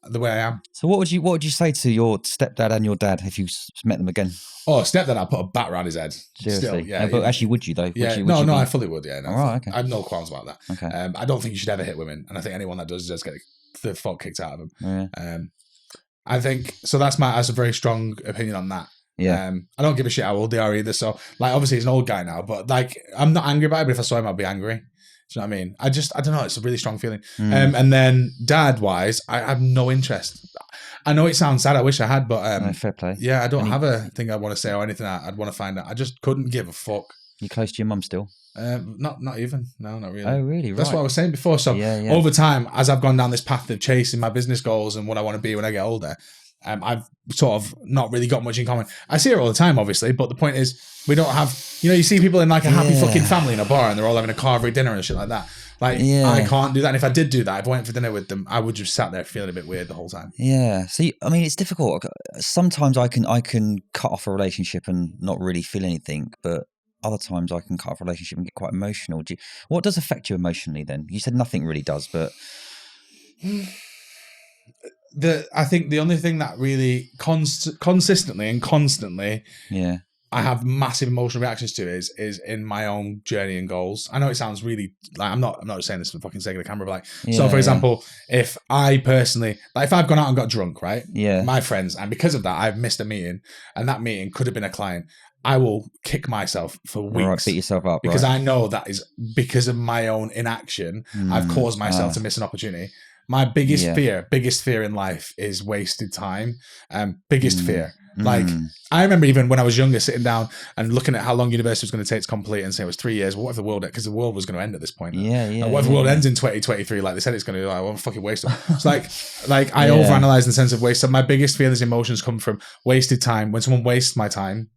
the way I am. So what would you say to your stepdad and your dad if you met them again? Oh, stepdad, I'll put a bat around his head. Seriously? Still, but actually, would you though? Yeah. Would you I fully would. Yeah. No, all right, okay. I have no qualms about that. Okay. I don't think you should ever hit women, and I think anyone that does get the fuck kicked out of them. Yeah. I think so. That's a very strong opinion on that. Yeah. I don't give a shit how old they are either. So, like, obviously he's an old guy now, but like, I'm not angry about it. But if I saw him, I'd be angry. Do you know what I mean? I don't know. It's a really strong feeling. And then dad wise, I have no interest. I know it sounds sad. I wish I had, but fair play. Yeah, I don't have a thing I want to say or anything I'd want to find out. I just couldn't give a fuck. You close to your mum still? Not even. No, not really. Oh, really? Right. That's what I was saying before. So over time, as I've gone down this path of chasing my business goals and what I want to be when I get older, I've sort of not really got much in common. I see her all the time, obviously, but the point is, we don't have. You see people in like a happy fucking family in a bar, and they're all having a car every dinner and shit like that. Like, I can't do that. And if I did do that, if I went for dinner with them, I would just sat there feeling a bit weird the whole time. Yeah. See, I mean, it's difficult. Sometimes I can cut off a relationship and not really feel anything, but other times I can cut off a relationship and get quite emotional. What does affect you emotionally then? You said nothing really does, but... I think the only thing that really consistently and constantly I have massive emotional reactions to is in my own journey and goals. I know it sounds really like I'm not saying this for the fucking sake of the camera, but like, so for example, if I personally, like if I've gone out and got drunk, right? Yeah. My friends, and because of that, I've missed a meeting, and that meeting could have been a client. I will kick myself for weeks. Right, beat yourself up. Because I know that is because of my own inaction. I've caused myself to miss an opportunity. My biggest fear in life is wasted time. Biggest fear. Like, I remember even when I was younger, sitting down and looking at how long university was going to take to complete and saying it was 3 years. Well, what if the world, because the world was going to end at this point. Like, what if the world ends in 2023? Like they said it's going to, like, what a fucking waste of. It's like I overanalyze in the sense of waste. So my biggest feelings, emotions come from wasted time. When someone wastes my time,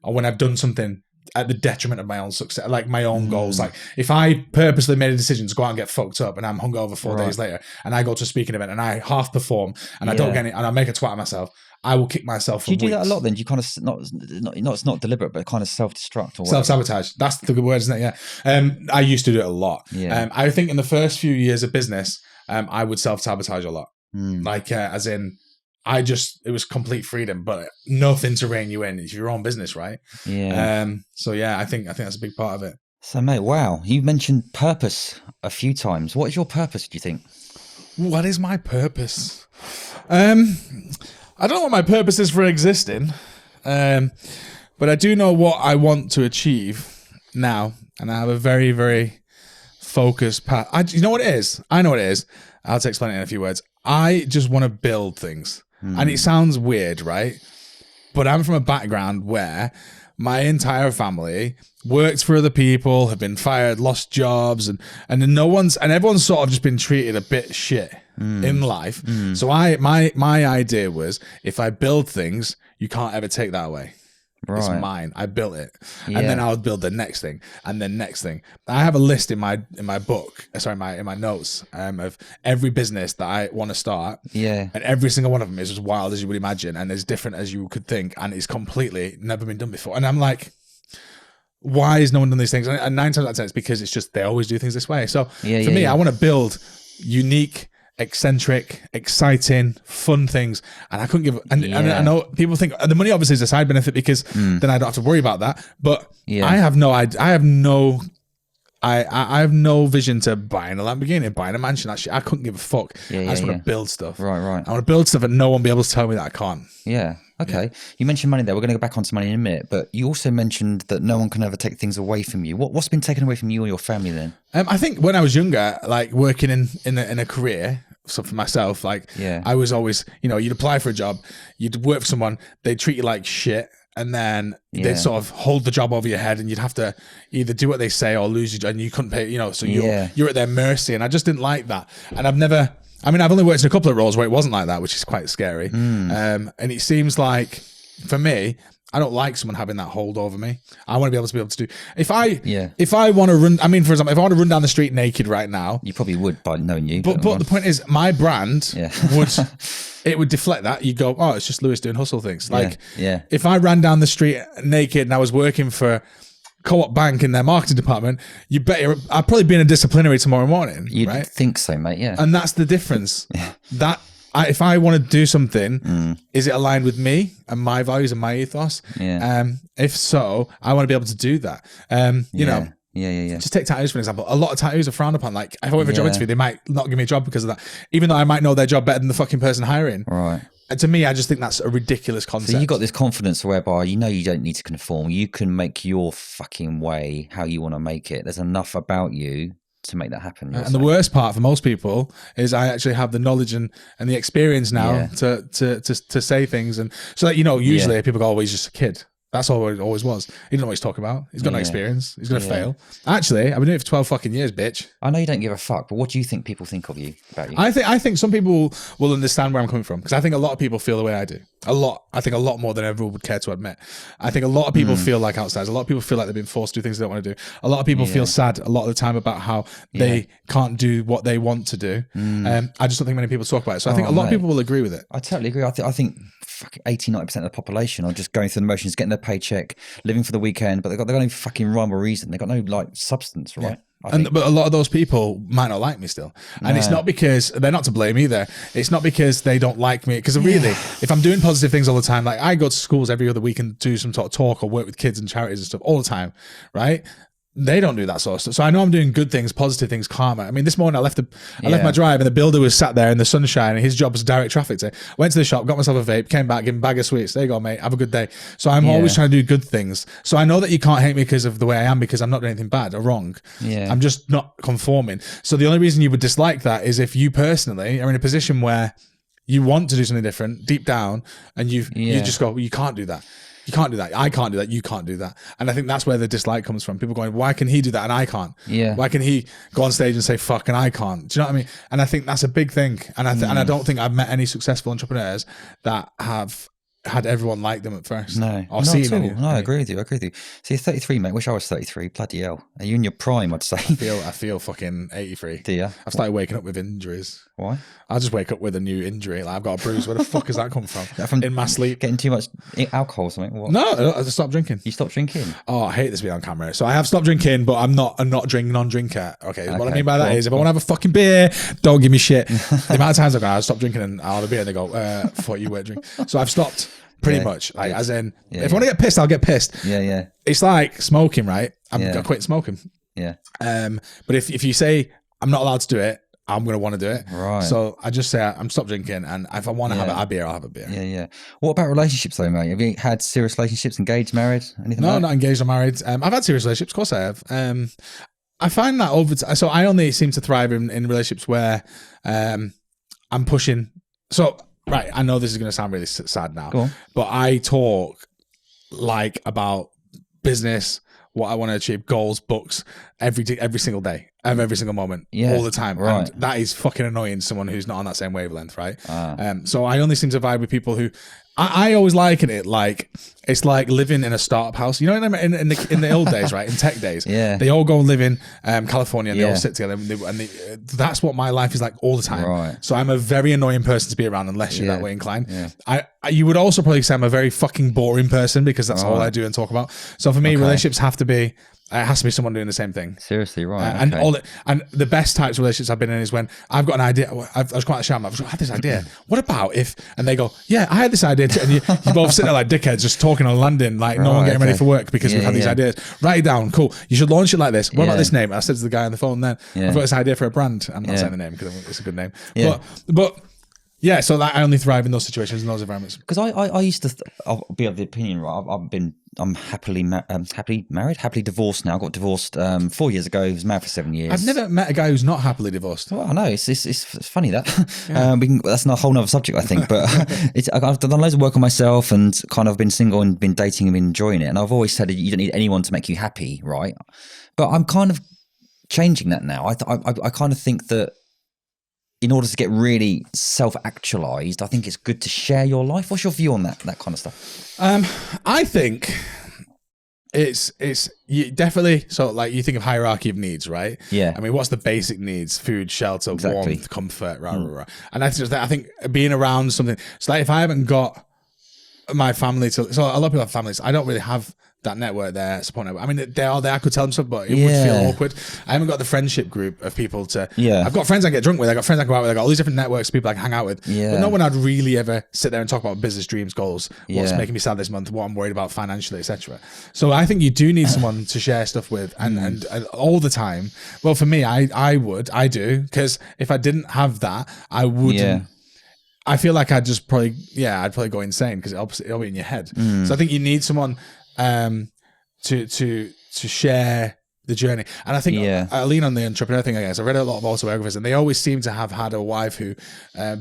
or when I've done something at the detriment of my own success, like my own goals. Like if I purposely made a decision to go out and get fucked up and I'm hungover 4 days later and I go to a speaking event and I half perform and I don't get it and I make a twat of myself, I will kick myself for weeks. Do you do that a lot then? Do you kind of, it's not deliberate, but kind of self-destruct or self-sabotage. That's the good word, isn't it? Yeah. I used to do it a lot. I think in the first few years of business, I would self-sabotage a lot. Like as in, it was complete freedom, but nothing to rein you in. It's your own business, right? So yeah, I think that's a big part of it. So mate, wow. You mentioned purpose a few times. What is your purpose, do you think? What is my purpose? I don't know what my purpose is for existing, but I do know what I want to achieve now, and I have a very, very focused path. You know what it is? I know what it is. I'll explain it in a few words. I just want to build things. And it sounds weird, right? But I'm from a background where my entire family worked for other people, have been fired, lost jobs, and everyone's sort of just been treated a bit shit in life. So my idea was, if I build things, you can't ever take that away. Right. It's mine. I built it, and then I would build the next thing, and then next thing. I have a list in my book. Sorry, in my notes of every business that I want to start. And every single one of them is as wild as you would imagine, and as different as you could think, and it's completely never been done before. And I'm like, why has no one done these things? And 9 times out of 10, it's because it's just they always do things this way. So for me, I want to build unique, eccentric, exciting, fun things, and I couldn't give. And I know people think the money obviously is a side benefit because then I don't have to worry about that. But I have no idea. I have no vision to buying a Lamborghini, buying a mansion. Actually, I couldn't give a fuck. I just want to build stuff. Right. I want to build stuff, and no one will be able to tell me that I can't. Okay. You mentioned money there. We're going to go back onto money in a minute, but you also mentioned that no one can ever take things away from you. What's been taken away from you or your family then? I think when I was younger, like working in a career, so for myself, like I was always, you'd apply for a job, you'd work for someone, they'd treat you like shit, and then they'd sort of hold the job over your head, and you'd have to either do what they say or lose your job, and you couldn't pay, so you're at their mercy, and I just didn't like that, and I've only worked in a couple of roles where it wasn't like that, which is quite scary. And it seems like, for me, I don't like someone having that hold over me. I want to be able to do. If I want to run, for example, if I want to run down the street naked right now, you probably would by knowing you. But the point is, my brand would deflect that. You go, oh, it's just Lewis doing hustle things. Like, if I ran down the street naked and I was working for Co-op Bank in their marketing department, you bet I'd probably be in a disciplinary tomorrow morning. You'd right? think so, mate. Yeah, and that's the difference. If I want to do something, is it aligned with me and my values and my ethos? If so, I want to be able to do that. Just take tattoos for an example. A lot of tattoos are frowned upon. Like, if I went for a job interview, they might not give me a job because of that, even though I might know their job better than the fucking person hiring. Right. And to me, I just think that's a ridiculous concept. So you got this confidence whereby you don't need to conform. You can make your fucking way how you want to make it. There's enough about you to make that happen. And the worst part for most people is I actually have the knowledge and the experience now to say things. And so that, usually people go, oh, he's just a kid. That's all it always was. He didn't know what he's talking about. He's got no experience. He's going to fail. Actually, I've been doing it for 12 fucking years, bitch. I know you don't give a fuck, but what do you think people think of you, about you? I think some people will understand where I'm coming from, because I think a lot of people feel the way I do. A lot. I think a lot more than everyone would care to admit. I think a lot of people feel like outsiders. A lot of people feel like they've been forced to do things they don't want to do. A lot of people feel sad a lot of the time about how they can't do what they want to do. I just don't think many people talk about it. So I think a lot of people will agree with it. I totally agree. I think 80-90% of the population are just going through the motions, getting their paycheck, living for the weekend, but they've got no fucking rhyme or reason. They've got no substance, right? But a lot of those people might not like me still. And it's not because they're not to blame either. It's not because they don't like me. Because really, if I'm doing positive things all the time, like I go to schools every other week and do some sort of talk or work with kids and charities and stuff all the time, right? They don't do that sort of stuff. So I know I'm doing good things, positive things, karma. I mean, this morning I left my drive and the builder was sat there in the sunshine and his job was direct traffic today. Went to the shop, got myself a vape, came back, gave him a bag of sweets. There you go, mate. Have a good day. So I'm always trying to do good things. So I know that you can't hate me because of the way I am, because I'm not doing anything bad or wrong. Yeah. I'm just not conforming. So the only reason you would dislike that is if you personally are in a position where you want to do something different deep down and you just go, well, you can't do that. You can't do that. I can't do that. You can't do that. And I think that's where the dislike comes from. People going, why can he do that and I can't? Yeah. Why can he go on stage and say fuck and I can't? Do you know what I mean? And I think that's a big thing. And I don't think I've met any successful entrepreneurs that have had everyone like them at first. No, or seen any. No, I agree with you. So you're 33, mate. Wish I was 33. Bloody hell. Are you in your prime, I'd say? I feel fucking 83. Do you? I've started waking up with injuries. Why? I just wake up with a new injury. Like I've got a bruise. Where the fuck has that come from? In my sleep. Getting too much alcohol or something? What? No, I stopped drinking. You stopped drinking? Oh, I hate this being on camera. So I have stopped drinking, but I'm not non-drinker. Okay, what I mean by that is if I want to have a fucking beer, don't give me shit. The amount of times I go, I'll stop drinking and I'll have a beer and they go, thought you were drinking. So I've stopped. Pretty much, like as in, if I want to get pissed, I'll get pissed. Yeah. It's like smoking, right? I quit smoking. Yeah. But if you say I'm not allowed to do it, I'm gonna want to do it. Right. So I just say I'm stop drinking, and if I want to have a beer, I'll have a beer. Yeah. What about relationships, though, mate? Have you had serious relationships, engaged, married, anything? No, not engaged or married. I've had serious relationships, of course I have. I find that over time. So I only seem to thrive in relationships where I'm pushing. So. Right, I know this is going to sound really sad now, but I talk like about business, what I want to achieve, goals, books, every single day, every single moment, all the time. Right. And that is fucking annoying to someone who's not on that same wavelength, right? So I only seem to vibe with people who I always liken it like it's like living in a startup house. You know, in the old days, right? In tech days, they all go and live in California and they all sit together. And that's what my life is like all the time. Right. So I'm a very annoying person to be around unless you're that way inclined. Yeah. You would also probably say I'm a very fucking boring person because that's all I do and talk about. So for me, relationships have to be. It has to be someone doing the same thing. Seriously, right? And the best types of relationships I've been in is when I've got an idea. I was quite ashamed. I've had this idea. What about if? And they go, yeah, I had this idea too. And you both sit there like dickheads, just talking on landing, like no one getting ready for work because we've had these ideas. Write it down. Cool. You should launch it like this. What about this name? And I said to the guy on the phone, then I've got this idea for a brand. I'm not saying the name because it's a good name. Yeah. But yeah, so that I only thrive in those situations, in those environments. Because I used to, I'll be of the opinion, right? I'm happily married, happily divorced now. I got divorced 4 years ago. I was married for 7 years. I've never met a guy who's not happily divorced. Well, I know it's funny that that's a whole nother subject, I think. But I've done loads of work on myself and kind of been single and been dating and been enjoying it. And I've always said you don't need anyone to make you happy, right? But I'm kind of changing that now. I kind of think that in order to get really self-actualized, I think it's good to share your life. What's your view on that kind of stuff? I think it's you definitely, so like you think of hierarchy of needs, right? Yeah. I mean, what's the basic needs? Food, shelter, warmth, comfort, rah. And I think being around something, it's like if I haven't got my family so a lot of people have families. I don't really have that network there, support network. I mean, they're all there. I could tell them stuff, but it would feel awkward. I haven't got the friendship group of people to. Yeah. I've got friends I get drunk with. I've got friends I go out with. I've got all these different networks of people I can hang out with. Yeah. But no one I'd really ever sit there and talk about business dreams, goals, what's making me sad this month, what I'm worried about financially, etc. So I think you do need someone to share stuff with, and all the time. Well, for me, I do, because if I didn't have that, I wouldn't. Yeah. I feel like I'd probably go insane because it'll be in your head. So I think you need someone to share the journey. And I think I lean on the entrepreneur thing, I guess. I read a lot of autobiographies and they always seem to have had a wife who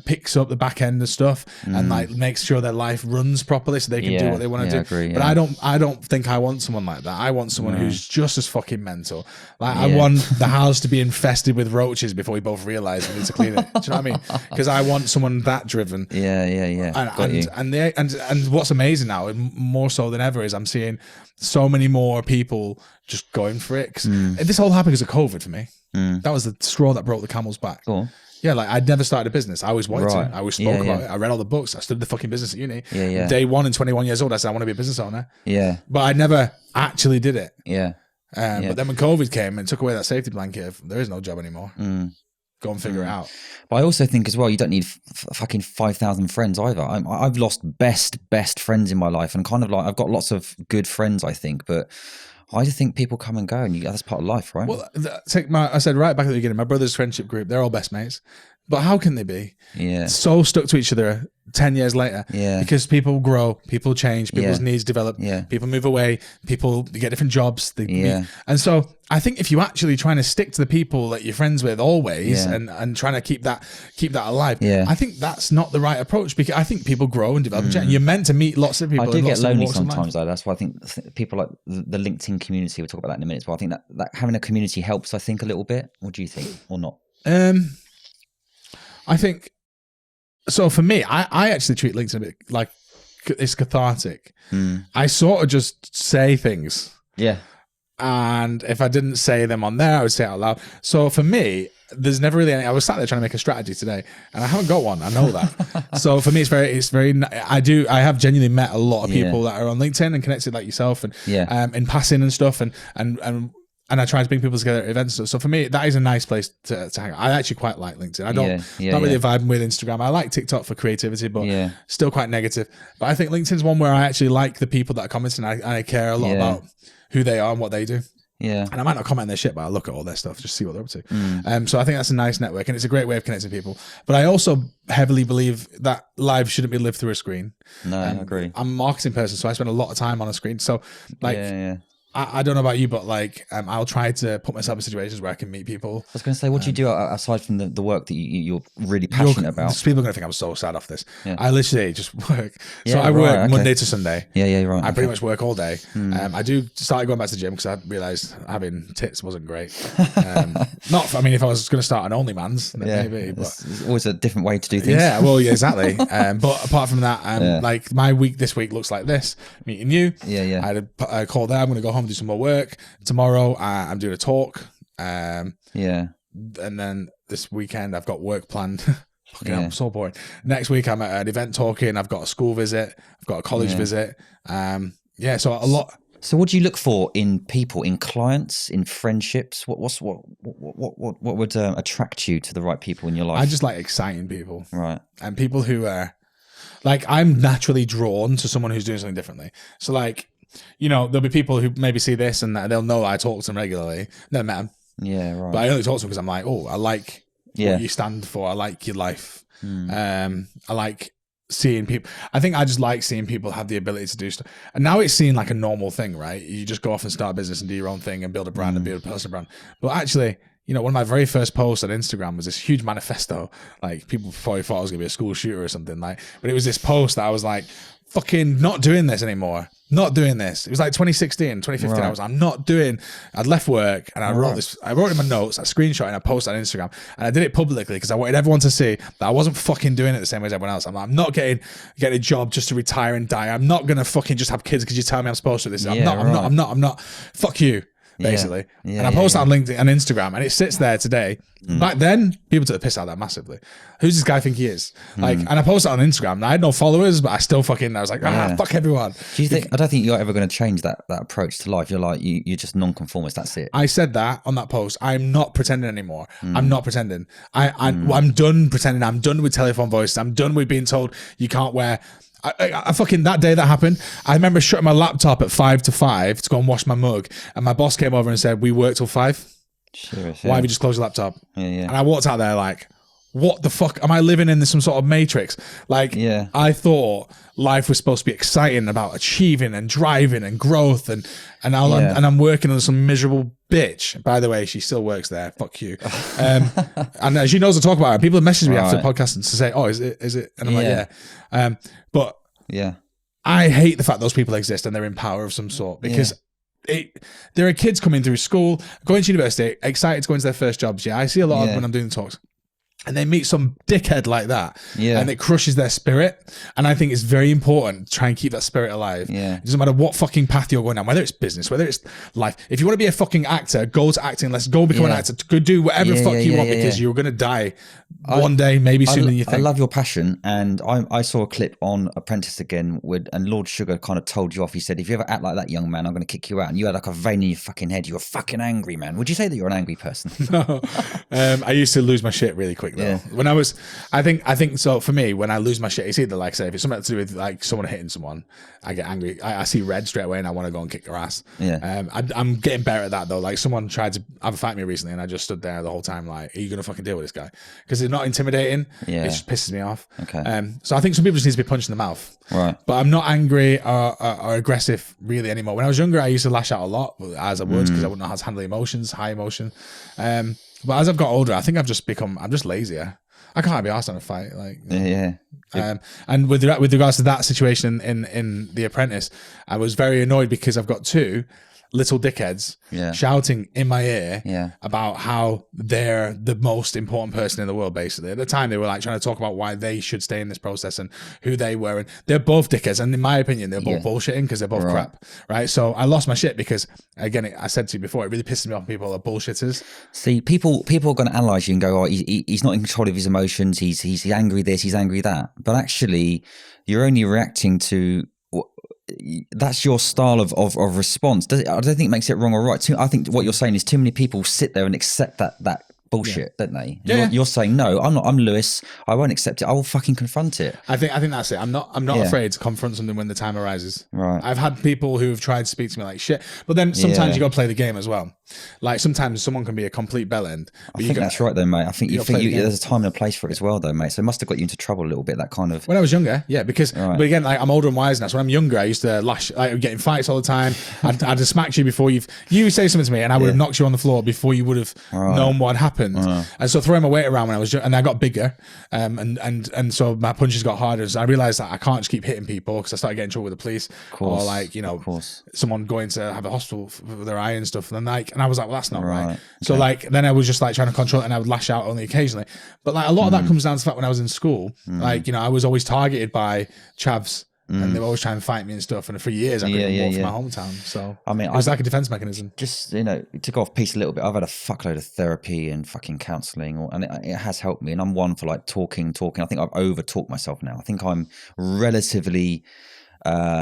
picks up the back end of stuff and like makes sure their life runs properly so they can do what they want to do. Agree, but I don't think I want someone like that. I want someone who's just as fucking mental. Like I want the house to be infested with roaches before we both realize we need to clean it. Do you know what I mean? Because I want someone that driven. And what's amazing now, more so than ever, is I'm seeing so many more people just going for it. This all happened because of COVID for me. That was the straw that broke the camel's back. Cool. Yeah, like I'd never started a business. I always wanted to. I always spoke about it. I read all the books. I studied the fucking business at uni. Day one and 21 years old, I said I want to be a business owner. Yeah. But I never actually did it. Yeah. But then when COVID came and took away that safety blanket of there is no job anymore. Go and figure it out. But I also think as well, you don't need fucking 5,000 friends either. I've lost best friends in my life, and kind of like I've got lots of good friends, I think, but I just think people come and go, and that's part of life, right? Well, I said right back at the beginning, my brother's friendship group, they're all best mates. But how can they be so stuck to each other 10 years later? Because people grow, people change, people's needs develop, people move away, people get different jobs. And so I think if you're actually trying to stick to the people that you're friends with always and trying to keep that alive, I think that's not the right approach, because I think people grow and develop and change. You're meant to meet lots of people. I do get lonely sometimes though. That's why I think people like the LinkedIn community, we'll talk about that in a minute, but I think that having a community helps, I think, a little bit. What do you think, or not? I think, so for me, I actually treat LinkedIn a bit like it's cathartic. I sort of just say things. Yeah. And if I didn't say them on there, I would say it out loud. So for me, there's never really any, I was sat there trying to make a strategy today and I haven't got one. I know that. So for me, it's very, I have genuinely met a lot of people that are on LinkedIn and connected like yourself and in passing and stuff and I try to bring people together at events. So for me, that is a nice place to hang out. I actually quite like LinkedIn. I don't really vibe with Instagram. I like TikTok for creativity, but still quite negative. But I think LinkedIn's one where I actually like the people that are commenting. I care a lot about who they are and what they do. Yeah. And I might not comment on their shit, but I look at all their stuff, just see what they're up to. So I think that's a nice network and it's a great way of connecting people. But I also heavily believe that life shouldn't be lived through a screen. No, I agree. I'm a marketing person, so I spend a lot of time on a screen. So like, I don't know about you, but like I'll try to put myself in situations where I can meet people. I was going to say, what do you do aside from the work that you're really passionate about? People are going to think I'm so sad off this. I literally just work. So I work Monday to Sunday. Right. I pretty much work all day. I do start going back to the gym because I realised having tits wasn't great. If I was going to start an OnlyMans, then maybe. But it's always a different way to do things. Yeah, well, exactly. But apart from that, like my week this week looks like this. Meeting you. I had a call there. I'm going to go home, do some more work. Tomorrow I'm doing a talk. And then this weekend I've got work planned. I'm so boring. Next week I'm at an event talking. I've got a school visit. I've got a college visit. So a lot. So what do you look for in people, in clients, in friendships? What would attract you to the right people in your life? I just like exciting people. Right. And people who are like, I'm naturally drawn to someone who's doing something differently. So like, there'll be people who maybe see this and they'll know that I talk to them regularly. Never met them. Yeah, right. But I only talk to them because I'm like, I like what you stand for. I like your life. I like seeing people. I think I just like seeing people have the ability to do stuff. And now it's seen like a normal thing, right? You just go off and start a business and do your own thing and build a brand and build a personal brand. But actually, one of my very first posts on Instagram was this huge manifesto. Like people probably thought I was going to be a school shooter or something. But it was this post that I was like, fucking not doing this anymore. Not doing this. It was like 2016, 2015. Right. I'd left work and I wrote this. I wrote in my notes, I screenshot and I posted on Instagram. And I did it publicly because I wanted everyone to see that I wasn't fucking doing it the same way as everyone else. I'm not getting a job just to retire and die. I'm not going to fucking just have kids because you tell me I'm supposed to do this. I'm not. Fuck you. Basically. And I posted on LinkedIn and Instagram and it sits there today. Back then, people took the piss out of that massively. Who's this guy think he is? And I posted on Instagram and I had no followers, but I still fucking, I was like, fuck everyone. Do you think, I don't think you're ever going to change that approach to life. You're like, you're just non-conformist. That's it. I said that on that post. I'm not pretending anymore. I'm not pretending. I'm done pretending. I'm done with telephone voices. I'm done with being told you can't wear. I fucking, that day that happened, I remember shutting my laptop at 5 to 5 to go and wash my mug. And my boss came over and said, we work till 5. Sure, why have you just closed your laptop? And I walked out there like, what the fuck? Am I living in some sort of matrix? Like, I thought life was supposed to be exciting about achieving and driving and growth. And I'm working on some miserable bitch. By the way, she still works there. Fuck you. And she knows to talk about it. People have messaged me after the podcast to say, oh, is it? And I'm like, yeah. But I hate the fact those people exist and they're in power of some sort because there are kids coming through school, going to university, excited to go into their first jobs. I see a lot of when I'm doing the talks. and they meet some dickhead like that, Yeah. and it crushes their spirit. And I think it's very important to try and keep that spirit alive. Yeah. It doesn't matter what fucking path you're going down, whether it's business, whether it's life. If you want to be a fucking actor, go to acting. Let's go become an actor. Go do whatever the fuck you want, because you're going to die one day, maybe sooner than you think. I love your passion. And I saw a clip on Apprentice again, and Lord Sugar kind of told you off. He said, if you ever act like that, young man, I'm going to kick you out. And you had like a vein in your fucking head. You're fucking angry, man. Would you say that you're an angry person? No. I used to lose my shit really quick though. When I think so for me, when I lose my shit, it's either like, say, if it's something to do with like someone hitting someone, I get angry. I see red straight away and I want to go and kick their ass. Yeah. I'm getting better at that though. Like someone tried to have a fight with me recently and I just stood there the whole time like, are you going to fucking deal with this guy? Because they're not intimidating. Yeah. It just pisses me off. Okay. So I think some people just need to be punched in the mouth. Right. But I'm not angry or aggressive really anymore. When I was younger, I used to lash out a lot, as I would, because I wouldn't know how to handle emotions, high emotion. But as I've got older, I think I'm just lazier. I can't be arsed on a fight, like and with regards to that situation in The Apprentice, I was very annoyed because I've got two little dickheads shouting in my ear about how they're the most important person in the world. Basically, at the time they were like trying to talk about why they should stay in this process and who they were, and they're both dickheads. And in my opinion, they're both bullshitting because they're both crap, right? So I lost my shit because, again, I said to you before, it really pisses me off when people are bullshitters. See, people are going to analyze you and go, oh, he's not in control of his emotions. He's angry this, he's angry that. But actually, you're only reacting to. That's your style of response. I don't think it makes it wrong or right. I think what you're saying is too many people sit there and accept that bullshit, don't they? You're saying, no, I'm Lewis. I won't accept it. I will fucking confront it. I think that's it. I'm not afraid to confront something when the time arises. Right. I've had people who've tried to speak to me like shit, but then sometimes you got to play the game as well. Like sometimes someone can be a complete bellend. I think that's right though, mate. I think there's a time and a place for it as well though, mate. So it must have got you into trouble a little bit, that kind of. When I was younger, yeah, because but again, like I'm older and wise now. So when I'm younger, I used to lash, like get in fights all the time. I'd have smacked you before you say something to me, and I would have knocked you on the floor before you would have known what had happened. And so throwing my weight around when I was young, and I got bigger, and so my punches got harder. So I realized that I can't just keep hitting people because I started getting in trouble with the police, or like someone going to have a hospital with their eye and stuff. And I was like, well, that's not right. So like then I was just like trying to control it, and I would lash out only occasionally. But like a lot of that comes down to the fact when I was in school, like I was always targeted by chavs. And they were always trying to fight me and stuff. And for years, I couldn't walk from my hometown. So I mean, it was like a defense mechanism. Just to go off piece a little bit, I've had a fuckload of therapy and fucking counselling, and it has helped me. And I'm one for like talking. I think I've over talked myself now. I think I'm relatively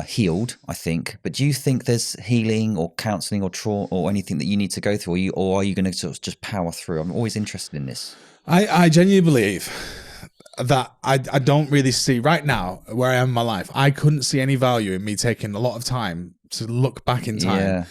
healed, I think. But do you think there's healing or counselling or trauma or anything that you need to go through, or are you going to sort of just power through? I'm always interested in this. I genuinely believe that I don't really see right now where I am in my life. I couldn't see any value in me taking a lot of time to look back in time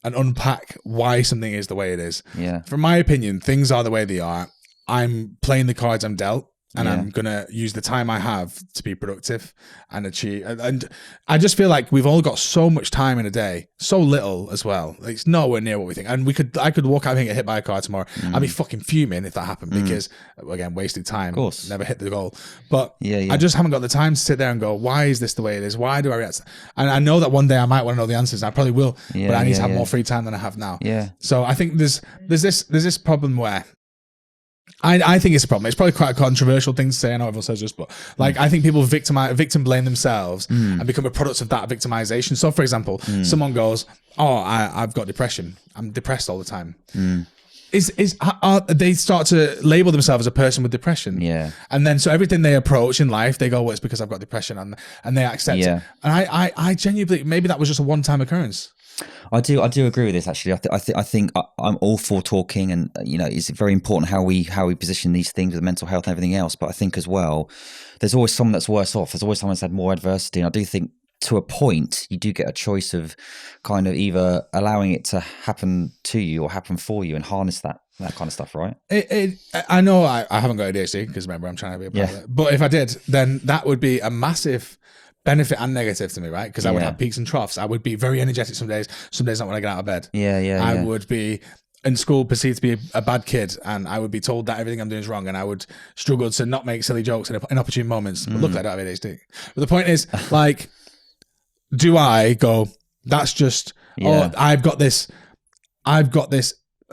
and unpack why something is the way it is. From my opinion, things are the way they are. I'm playing the cards I'm dealt. And I'm going to use the time I have to be productive and achieve. And I just feel like we've all got so much time in a day, so little as well. It's nowhere near what we think. And I could walk out and get hit by a car tomorrow. I'd be fucking fuming if that happened because, again, wasted time. Of course. Never hit the goal. But I just haven't got the time to sit there and go, why is this the way it is? Why do I react? And I know that one day I might want to know the answers. And I probably will. But I need to have more free time than I have now. So I think there's this problem where I think it's a problem. It's probably quite a controversial thing to say. I know everyone says this, but like I think people victim blame themselves and become a product of that victimization. So, for example, someone goes, "Oh, I've got depression. I'm depressed all the time." They start to label themselves as a person with depression, and then so everything they approach in life, they go, "Well, it's because I've got depression," and they accept it. And I genuinely maybe that was just a one-time occurrence. I do agree with this actually. I think I'm all for talking, and it's very important how we position these things with mental health and everything else. But I think as well, there's always someone that's worse off. There's always someone that's had more adversity, and I do think to a point you do get a choice of kind of either allowing it to happen to you or happen for you and harness that kind of stuff, right? I know I haven't got ADHD because remember I'm trying to be a pilot. But if I did, then that would be a massive benefit and negative to me, right? Because I would have peaks and troughs. I would be very energetic some days not when I get out of bed. I would be in school perceived to be a bad kid, and I would be told that everything I'm doing is wrong, and I would struggle to not make silly jokes in opportune moments. But look, I don't have ADHD. But the point is, like, do I go, that's just, I've got this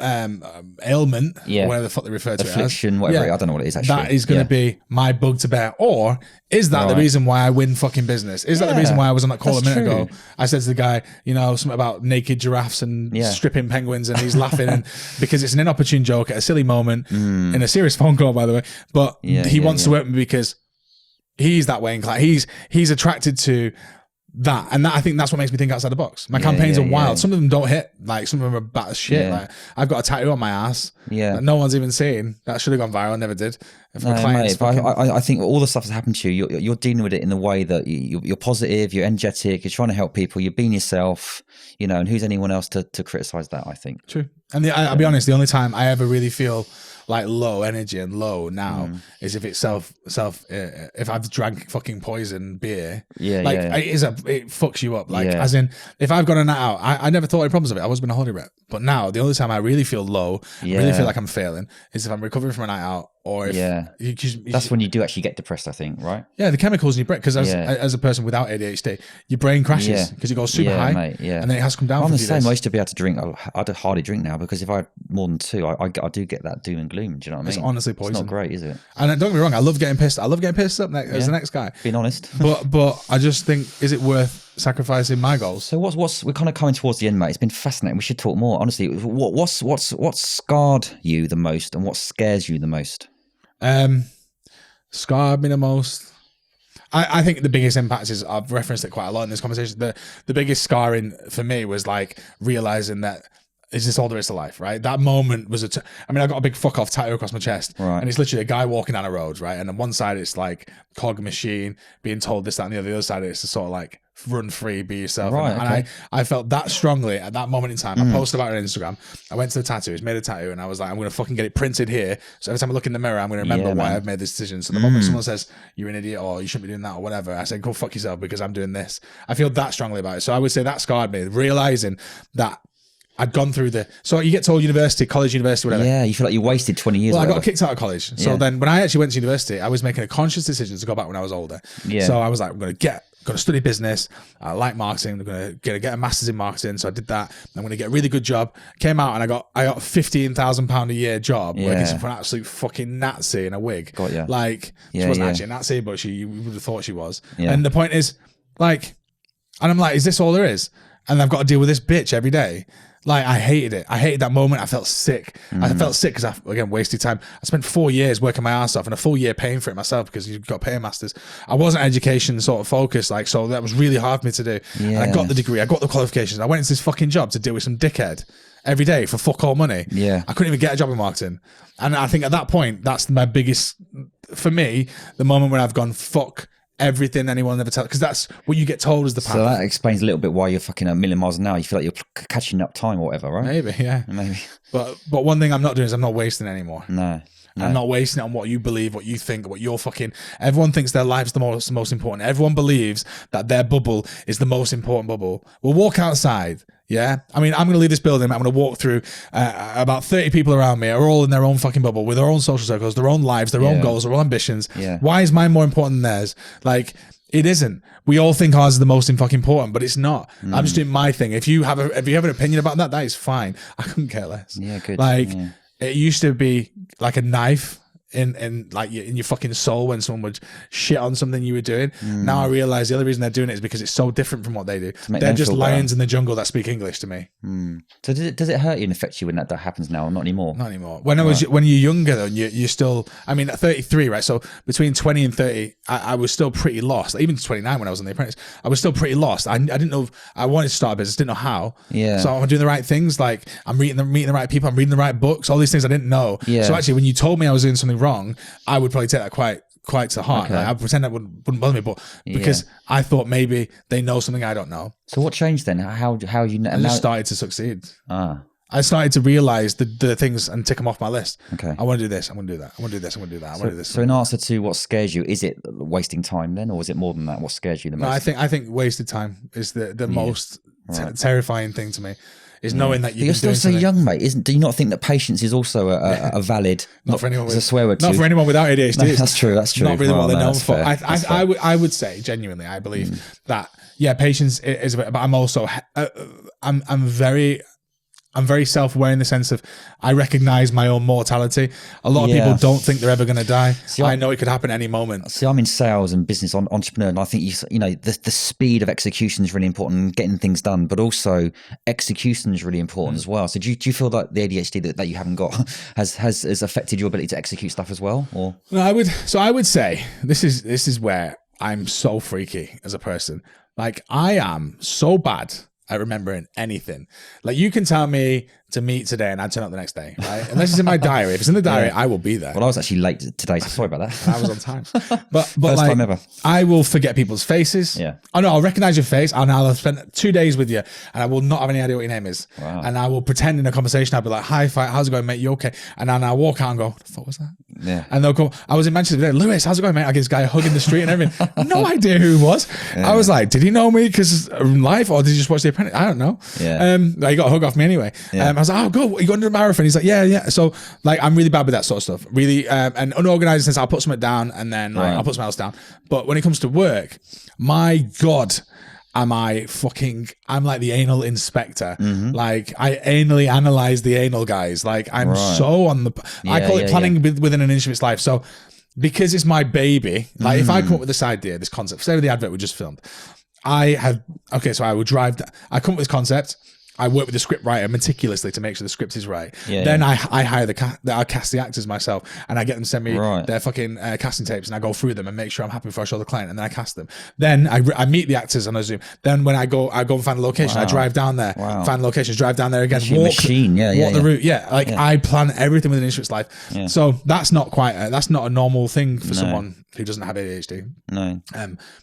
ailment, or whatever the fuck they refer to affliction, it as. whatever. I don't know what it is actually. That is going to be my bugbear. Or is that the reason why I win fucking business? Is that the reason why I was on that call a minute ago? I said to the guy, you know, something about naked giraffes and stripping penguins, and he's laughing, and because it's an inopportune joke at a silly moment in a serious phone call, by the way. But he wants to work with me because he's that way inclined. He's attracted to that, and that, I think that's what makes me think outside the box. My campaigns are wild. Some of them don't hit. Like, some of them are bad as shit. Like, I've got a tattoo on my ass that no one's even seen. That should have gone viral. Never did. I think all the stuff that's happened to you, you're dealing with it in the way that you're positive, you're energetic, you're trying to help people, you're being yourself, you know, and who's anyone else to criticize that, I think. True. And I'll be honest, the only time I ever really feel like low energy and low now is if it's if I've drank fucking poison beer. It fucks you up. Like, as in, if I've got a night out, I never thought any problems of it. I was been a holiday rep. But now the only time I really feel low, really feel like I'm failing, is if I'm recovering from a night out, or if that's when you do actually get depressed, I think, right? Yeah, the chemicals in your brain, because as a person without ADHD, your brain crashes because it goes super high, and then it has to come down. I'm the same. I used to be able to drink. I hardly drink now, because if I had more than two, I do get that doom and gloom. Do you know what I mean? It's honestly poison. It's not great, is it? And don't get me wrong, I love getting pissed. I love getting pissed up as the next guy. Being honest, but I just think, is it worth sacrificing my goals? So we're kind of coming towards the end, mate. It's been fascinating. We should talk more. Honestly, what's scarred you the most, and what scares you the most? Scarred me the most. I think the biggest impact is, I've referenced it quite a lot in this conversation. The biggest scarring for me was like realizing that, is this all there is to life, right? That moment was I got a big fuck off tattoo across my chest, and it's literally a guy walking down a road, right? And on one side it's like cog machine, being told this, that, and the other side it's sort of like run free, be yourself. And I felt that strongly at that moment in time. I posted about it on Instagram. I went to the tattooist, made a tattoo, and I was like, I'm going to fucking get it printed here. So every time I look in the mirror, I'm going to remember why I've made this decision. So the moment someone says, you're an idiot, or you shouldn't be doing that, or whatever, I say, go fuck yourself, because I'm doing this. I feel that strongly about it. So I would say that scarred me, realizing that I'd gone through so you get told college, university, whatever. Yeah, you feel like you wasted 20 years. Well, I got kicked out of college. So then when I actually went to university, I was making a conscious decision to go back when I was older. Yeah. So I was like, I'm going to study business. I like marketing. I'm going to get a master's in marketing. So I did that. I'm going to get a really good job. Came out and I got £15,000 a year job working for an absolute fucking Nazi in a wig. Got ya. Like, she wasn't actually a Nazi, but you would have thought she was. Yeah. And the point is, like, and I'm like, is this all there is? And I've got to deal with this bitch every day. Like, I hated it. I hated that moment. I felt sick. I felt sick because I, again, wasted time. I spent 4 years working my ass off and a full year paying for it myself, because you've got paymasters. I wasn't education sort of focused, like, so that was really hard for me to do. And I got the degree. I got the qualifications. I went into this fucking job to deal with some dickhead every day for fuck all money. Yeah. I couldn't even get a job in marketing. And I think at that point, that's my biggest, for me, the moment when I've gone, fuck everything anyone ever tells, because that's what you get told as the path. So that explains a little bit why you're fucking a million miles an hour. You feel like you're catching up time or whatever, right? Maybe, yeah. Maybe. But one thing I'm not doing is I'm not wasting anymore. No. I'm not wasting it on what you believe, what you think, what you're fucking... Everyone thinks their life's the most important. Everyone believes that their bubble is the most important bubble. We'll walk outside, yeah? I mean, I'm going to leave this building. I'm going to walk through about 30 people around me are all in their own fucking bubble with their own social circles, their own lives, their own goals, their own ambitions. Yeah. Why is mine more important than theirs? Like... It isn't. We all think ours is the most fucking important, but it's not. I'm just doing my thing. If you have an opinion about that, that is fine. I couldn't care less. Yeah, good. Like, it used to be like a knife in your fucking soul when someone would shit on something you were doing. Now I realize the only reason they're doing it is because it's so different from what they do. They're just lions in the jungle that speak English to me. So does it hurt you and affect you when that happens now, or not anymore? Not anymore. When you're younger though, you're still, I mean, at 33, right? So between 20 and 30, I was still pretty lost. Even 29 when I was on The Apprentice, I was still pretty lost. I didn't know, I wanted to start a business, didn't know how. Yeah. So I'm doing the right things, like I'm meeting the right people, I'm reading the right books, all these things I didn't know. Yeah. So actually when you told me I was doing something wrong, I would probably take that quite to heart. Okay. Like, I pretend that wouldn't bother me, but because I thought maybe they know something I don't know. So what changed then? How you? I just started to succeed. I started to realize the things and tick them off my list. Okay. I want to do this. I want to do that. I want to do this. I want to do that. I want to do this. So in answer to what scares you, is it wasting time then, or is it more than that? What scares you the most? No, I think wasted time is the most terrifying thing to me. Is knowing that you're still so young, mate. Do you not think that patience is also a valid? Not for anyone with a swear word. Not for anyone without ADHD. No, that's true. That's true. Not really what they're known for. I would say genuinely, I believe that patience is. But I'm also I'm very I'm very self-aware in the sense of I recognize my own mortality. A lot of people don't think they're ever going to die. See, I know it could happen any moment. See, I'm in sales and business entrepreneur, and I think the speed of execution is really important, getting things done, but also execution is really important as well. So do you feel like the ADHD that you haven't got has affected your ability to execute stuff as well? Or no, I would say this is where I'm so freaky as a person. Like, I am so bad at remembering anything. Like, you can tell me to meet today and I'd turn up the next day, right? Unless it's in my diary. If it's in the diary, I will be there. Well, I was actually late today, so sorry about that. I was on time. But First time ever. I will forget people's faces. Yeah. Oh no, I'll recognize your face and I'll have spent 2 days with you and I will not have any idea what your name is. Wow. And I will pretend in a conversation, I'll be like, hi, how's it going, mate? You okay? And then I'll walk out and go, what the fuck was that? Yeah. And they'll go, I was in Manchester today, Lewis, how's it going, mate? I get this guy hugging the street and everything. No idea who he was. Yeah. I was like, did he know me because live or did he just watch The Apprentice? I don't know. Yeah. He got a hug off me anyway. I was like, oh, go, you going to the marathon? He's like, yeah. So like, I'm really bad with that sort of stuff. Really, and unorganized since I'll put something down and then I'll put something else down. But when it comes to work, my God, I'm like the anal inspector. Mm-hmm. Like, I anally analyze the anal guys. Like, I'm so on the, I call it planning within an inch of its life. So because it's my baby, like if I come up with this idea, this concept, say with the advert we just filmed, so I would I come up with this concept. I work with the script writer meticulously to make sure the script is right. Then I hire I cast the actors myself and I get them to send me their fucking casting tapes and I go through them and make sure I'm happy before I show the client and then I cast them. Then I meet the actors on a Zoom. Then when I go and find the location. I drive down there, find the locations, drive down there again, walk the route. I plan everything within Insurance Life. Yeah. So that's not that's not a normal thing for someone who doesn't have ADHD. No.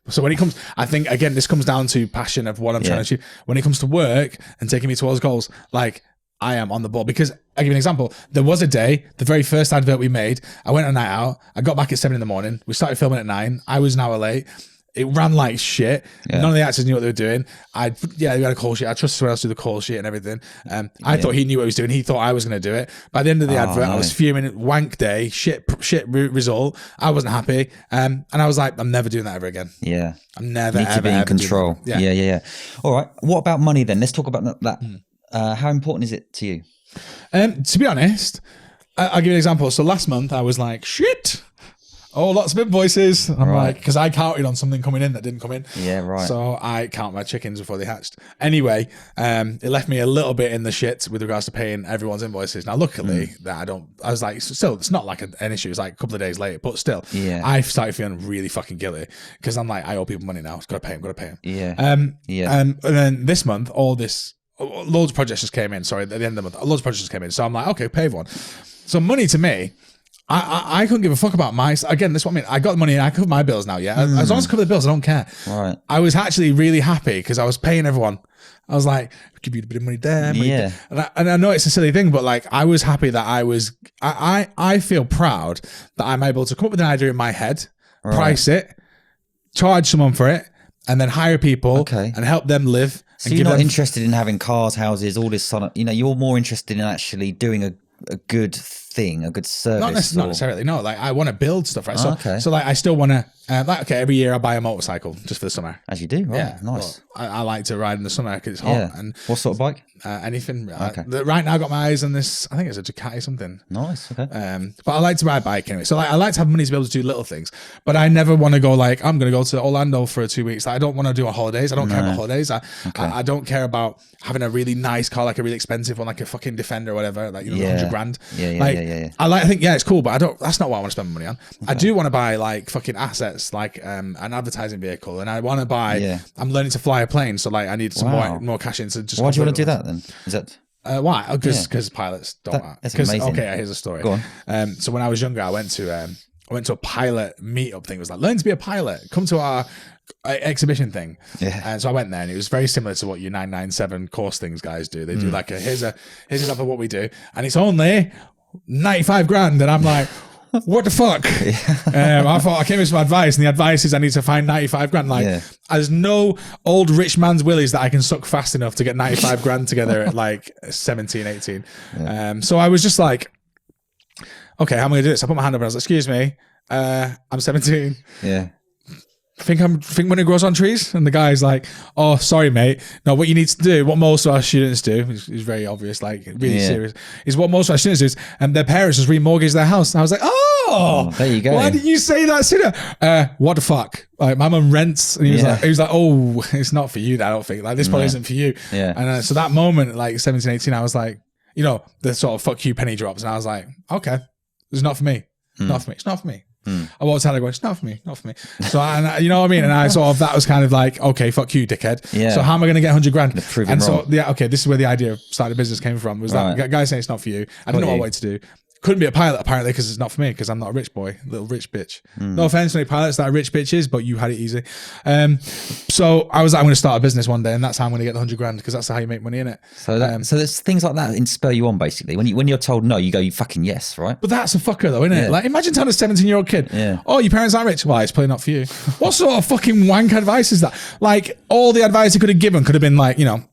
So when it comes, I think again, this comes down to passion of what I'm trying to achieve. When it comes to work and taking me towards goals, like I am on the ball because I'll give you an example. There was a day, the very first advert we made, I went on a night out. I got back at 7 a.m. We started filming at 9. I was an hour late. It ran like shit. Yeah. None of the actors knew what they were doing. We had a call sheet. I trusted someone else to do the call sheet and everything. I thought he knew what he was doing. He thought I was going to do it. By the end of the advert, I was fuming. Wank day, shit result. I wasn't happy. And I was like, I'm never doing that ever again. Yeah. I'm never, need to be in control. Yeah. All right. What about money then? Let's talk about that. How important is it to you? To be honest, I'll give you an example. So last month I was like, shit. Oh, lots of invoices. I'm like, because I counted on something coming in that didn't come in. Yeah, right. So I count my chickens before they hatched. Anyway, it left me a little bit in the shit with regards to paying everyone's invoices. Now, luckily, I was like, still, it's not like an issue. It's like a couple of days later, but still, I started feeling really fucking guilty because I'm like, I owe people money now. Gotta pay them. Yeah. And then this month, loads of projects just came in. Sorry, at the end of the month, loads of projects just came in. So I'm like, okay, pay everyone. So money to me, I couldn't this is what I mean. I got the money and I cover my bills now. Yeah. As long as I cover the bills, I don't care. Right. I was actually really happy because I was paying everyone. I was like, give you a bit of money there. And I know it's a silly thing, but like, I was happy that I feel proud that I'm able to come up with an idea in my head, price it, charge someone for it, and then hire people and help them live. So you're not interested in having cars, houses, all this sort of, you're more interested in actually doing a good thing, a good service. Not necessarily. No, like I want to build stuff, right? So like I still want to. Every year I buy a motorcycle just for the summer. As you do, right? Yeah, nice. I like to ride in the summer because it's hot. Yeah. And what sort of bike? Anything. Right now I got my eyes on this. I think it's a Ducati something. Nice. Okay. But I like to ride bike anyway. So like I like to have money to be able to do little things. But I never want to go like I'm going to go to Orlando for 2 weeks. Like, I don't want to do holidays. I don't care about holidays. I don't care about having a really nice car, like a really expensive one, like a fucking Defender or whatever, like $100,000. Yeah. I think it's cool, but that's not what I want to spend my money on. Okay. I do want to buy like fucking assets, like an advertising vehicle, and I want to buy. I'm learning to fly a plane, so like I need some more cash in to just. Why do you want to do that then? Is that why? Because pilots don't. That's amazing. Okay, here's a story. Go on. So when I was younger, I went to a pilot meetup thing. It was like learn to be a pilot. Come to our exhibition thing. Yeah. And so I went there, and it was very similar to what your 997 course things guys do. They do like here's an example of what we do, and it's only $95,000, and I'm like, what the fuck? I thought I came with some advice, and the advice is I need to find $95,000. Like, there's no old rich man's willies that I can suck fast enough to get $95,000 together at like 17, 18. So I was just like, okay, how am I gonna do this? I put my hand up and I was like, excuse me, I'm 17. Yeah. think when it grows on trees? And the guy's like, oh, sorry, mate. No, what you need to do, what most of our students do, is very obvious, like really serious, is what most of our students do is, and their parents just remortgage their house. And I was like, oh, there you go. Why didn't you say that sooner? What the fuck? Like my mum rents, and he was like, oh, it's not for you. I don't think like this probably isn't for you. Yeah. And so that moment, like 17, 18, I was like, you know, the sort of fuck you penny drops, and I was like, okay, it's not for me. Not for me. It's not for me. I walked out and going, it's not for me, not for me. So, and you know what I mean? And I sort of, that was kind of like, okay, fuck you, dickhead. Yeah. So how am I going to get 100 grand? And so, okay, this is where the idea of starting a business came from, was that guy saying it's not for you. I didn't know what I wanted to do. Couldn't be a pilot apparently because it's not for me, because I'm not a rich boy, little rich bitch. No offense to any pilots that are rich bitches, but you had it easy. So I was like, I'm going to start a business one day, and that's how I'm going to get the 100 grand, because that's how you make money in it. So there's things like that that spur you on basically. When you're told no, you go, you fucking yes, right? But that's a fucker though, isn't it? Like imagine telling a 17-year-old kid, oh, your parents aren't rich. Well, it's probably not for you. What sort of fucking wank advice is that? Like all the advice he could have given could have been like, you know,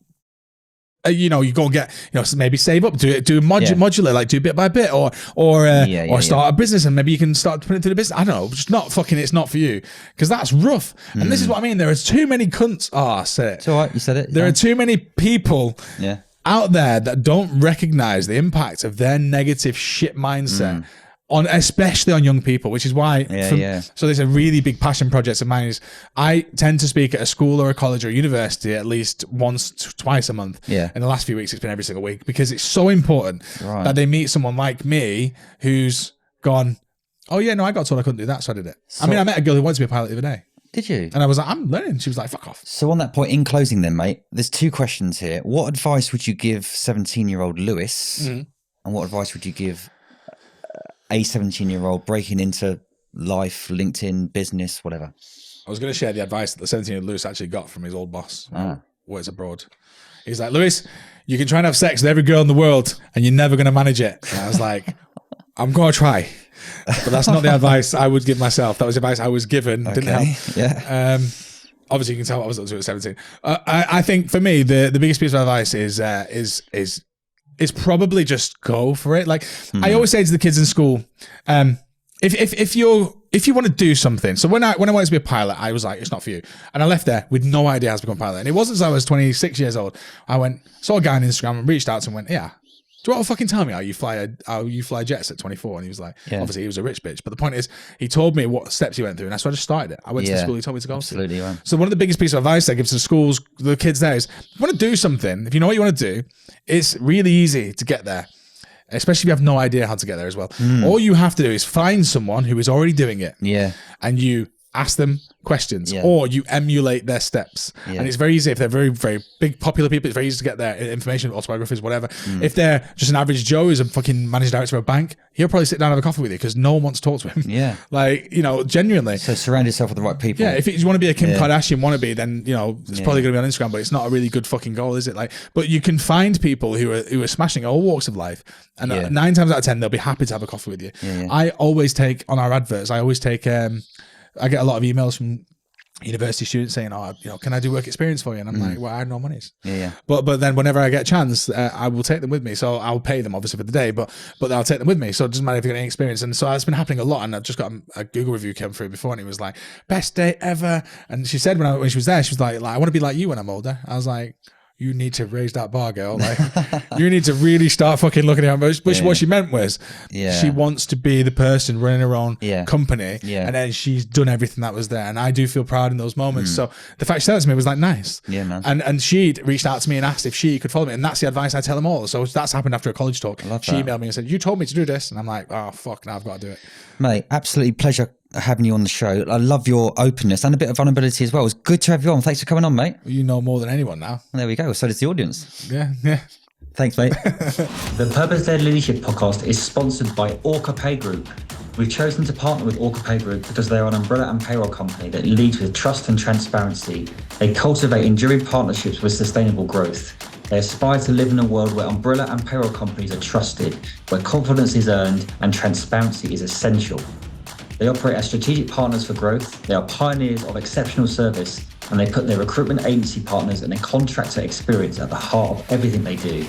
you go and get, maybe save up, do modular, like do bit by bit, or start a business, and maybe you can start putting it to the business. I don't know, just not fucking, it's not for you, because that's rough. And this is what I mean. There are too many cunts. Oh, I said it. It's all right, you said it. There are too many people out there that don't recognize the impact of their negative shit mindset. Especially on young people, which is why so there's a really big passion project of mine is I tend to speak at a school or a college or a university at least once, twice a month. In the last few weeks it's been every single week, because it's so important that they meet someone like me who's gone, oh yeah, no, I got told I couldn't do that, so I did it. I mean, I met a girl who wanted to be a pilot the other day. Did you? And I was like, I'm learning. She was like, fuck off. So on that point, in closing then, mate, there's two questions here. What advice would you give 17-year-old Lewis, and what advice would you give a 17-year-old breaking into life, LinkedIn, business, whatever? I was going to share the advice that the 17-year-old Lewis actually got from his old boss, works abroad. He's like, Lewis, you can try and have sex with every girl in the world and you're never going to manage it. And I was like, I'm going to try. But that's not the advice I would give myself. That was advice I was given. Didn't help. Yeah. Obviously, you can tell what I was up to at 17. I think for me, the biggest piece of advice is probably just go for it. Like I always say to the kids in school, if you want to do something. So when I wanted to be a pilot, I was like, it's not for you. And I left there with no idea how to become a pilot. And it wasn't until I was 26 years old. I saw a guy on Instagram and reached out to him and went, yeah, do you want to fucking tell me how you fly jets at 24? And he was like, obviously he was a rich bitch. But the point is, he told me what steps he went through. And that's why I just started it. I went to the school he told me to go to. Right. So one of the biggest pieces of advice I give to the schools, the kids there is, if you want to do something, if you know what you want to do, it's really easy to get there. Especially if you have no idea how to get there as well. All you have to do is find someone who is already doing it. And you ask them questions or you emulate their steps. And it's very easy if they're very, very big, popular people. It's very easy to get their information, autobiographies, whatever. If they're just an average Joe who's a fucking managing director of a bank, he'll probably sit down and have a coffee with you because no one wants to talk to him. Like, genuinely. So surround yourself with the right people. If you want to be a Kim Kardashian wannabe, then, it's probably going to be on Instagram, but it's not a really good fucking goal, is it? Like, but you can find people who are smashing all walks of life. And 9 times out of 10, they'll be happy to have a coffee with you. I always take, on our adverts, I get a lot of emails from university students saying, can I do work experience for you? And I'm like, well, I have no monies. But then whenever I get a chance, I will take them with me. So I'll pay them obviously for the day, but I'll take them with me. So it doesn't matter if you get any experience. And so that's been happening a lot. And I've just got a Google review came through before and it was like, best day ever. And she said when she was there, she was like, I want to be like you when I'm older. I was like, you need to raise that bar, girl. Like, you need to really start fucking looking at her. But what she meant was, she wants to be the person running her own company, and then she's done everything that was there. And I do feel proud in those moments. So the fact she said it to me was like, nice. Man. And she'd reached out to me and asked if she could follow me. And that's the advice I tell them all. So that's happened after a college talk. She emailed me and said, you told me to do this. And I'm like, oh, fuck, now I've got to do it. Mate, absolutely pleasure having you on the show. I love your openness and a bit of vulnerability as well. It's good to have you on. Thanks for coming on, mate. You know more than anyone now. There we go. So does the audience. Yeah. Thanks, mate. The Purpose-Led Leadership Podcast is sponsored by Orca Pay Group. We've chosen to partner with Orca Pay Group because they are an umbrella and payroll company that leads with trust and transparency. They cultivate enduring partnerships with sustainable growth. They aspire to live in a world where umbrella and payroll companies are trusted, where confidence is earned and transparency is essential. They operate as strategic partners for growth. They are pioneers of exceptional service, and they put their recruitment agency partners and their contractor experience at the heart of everything they do.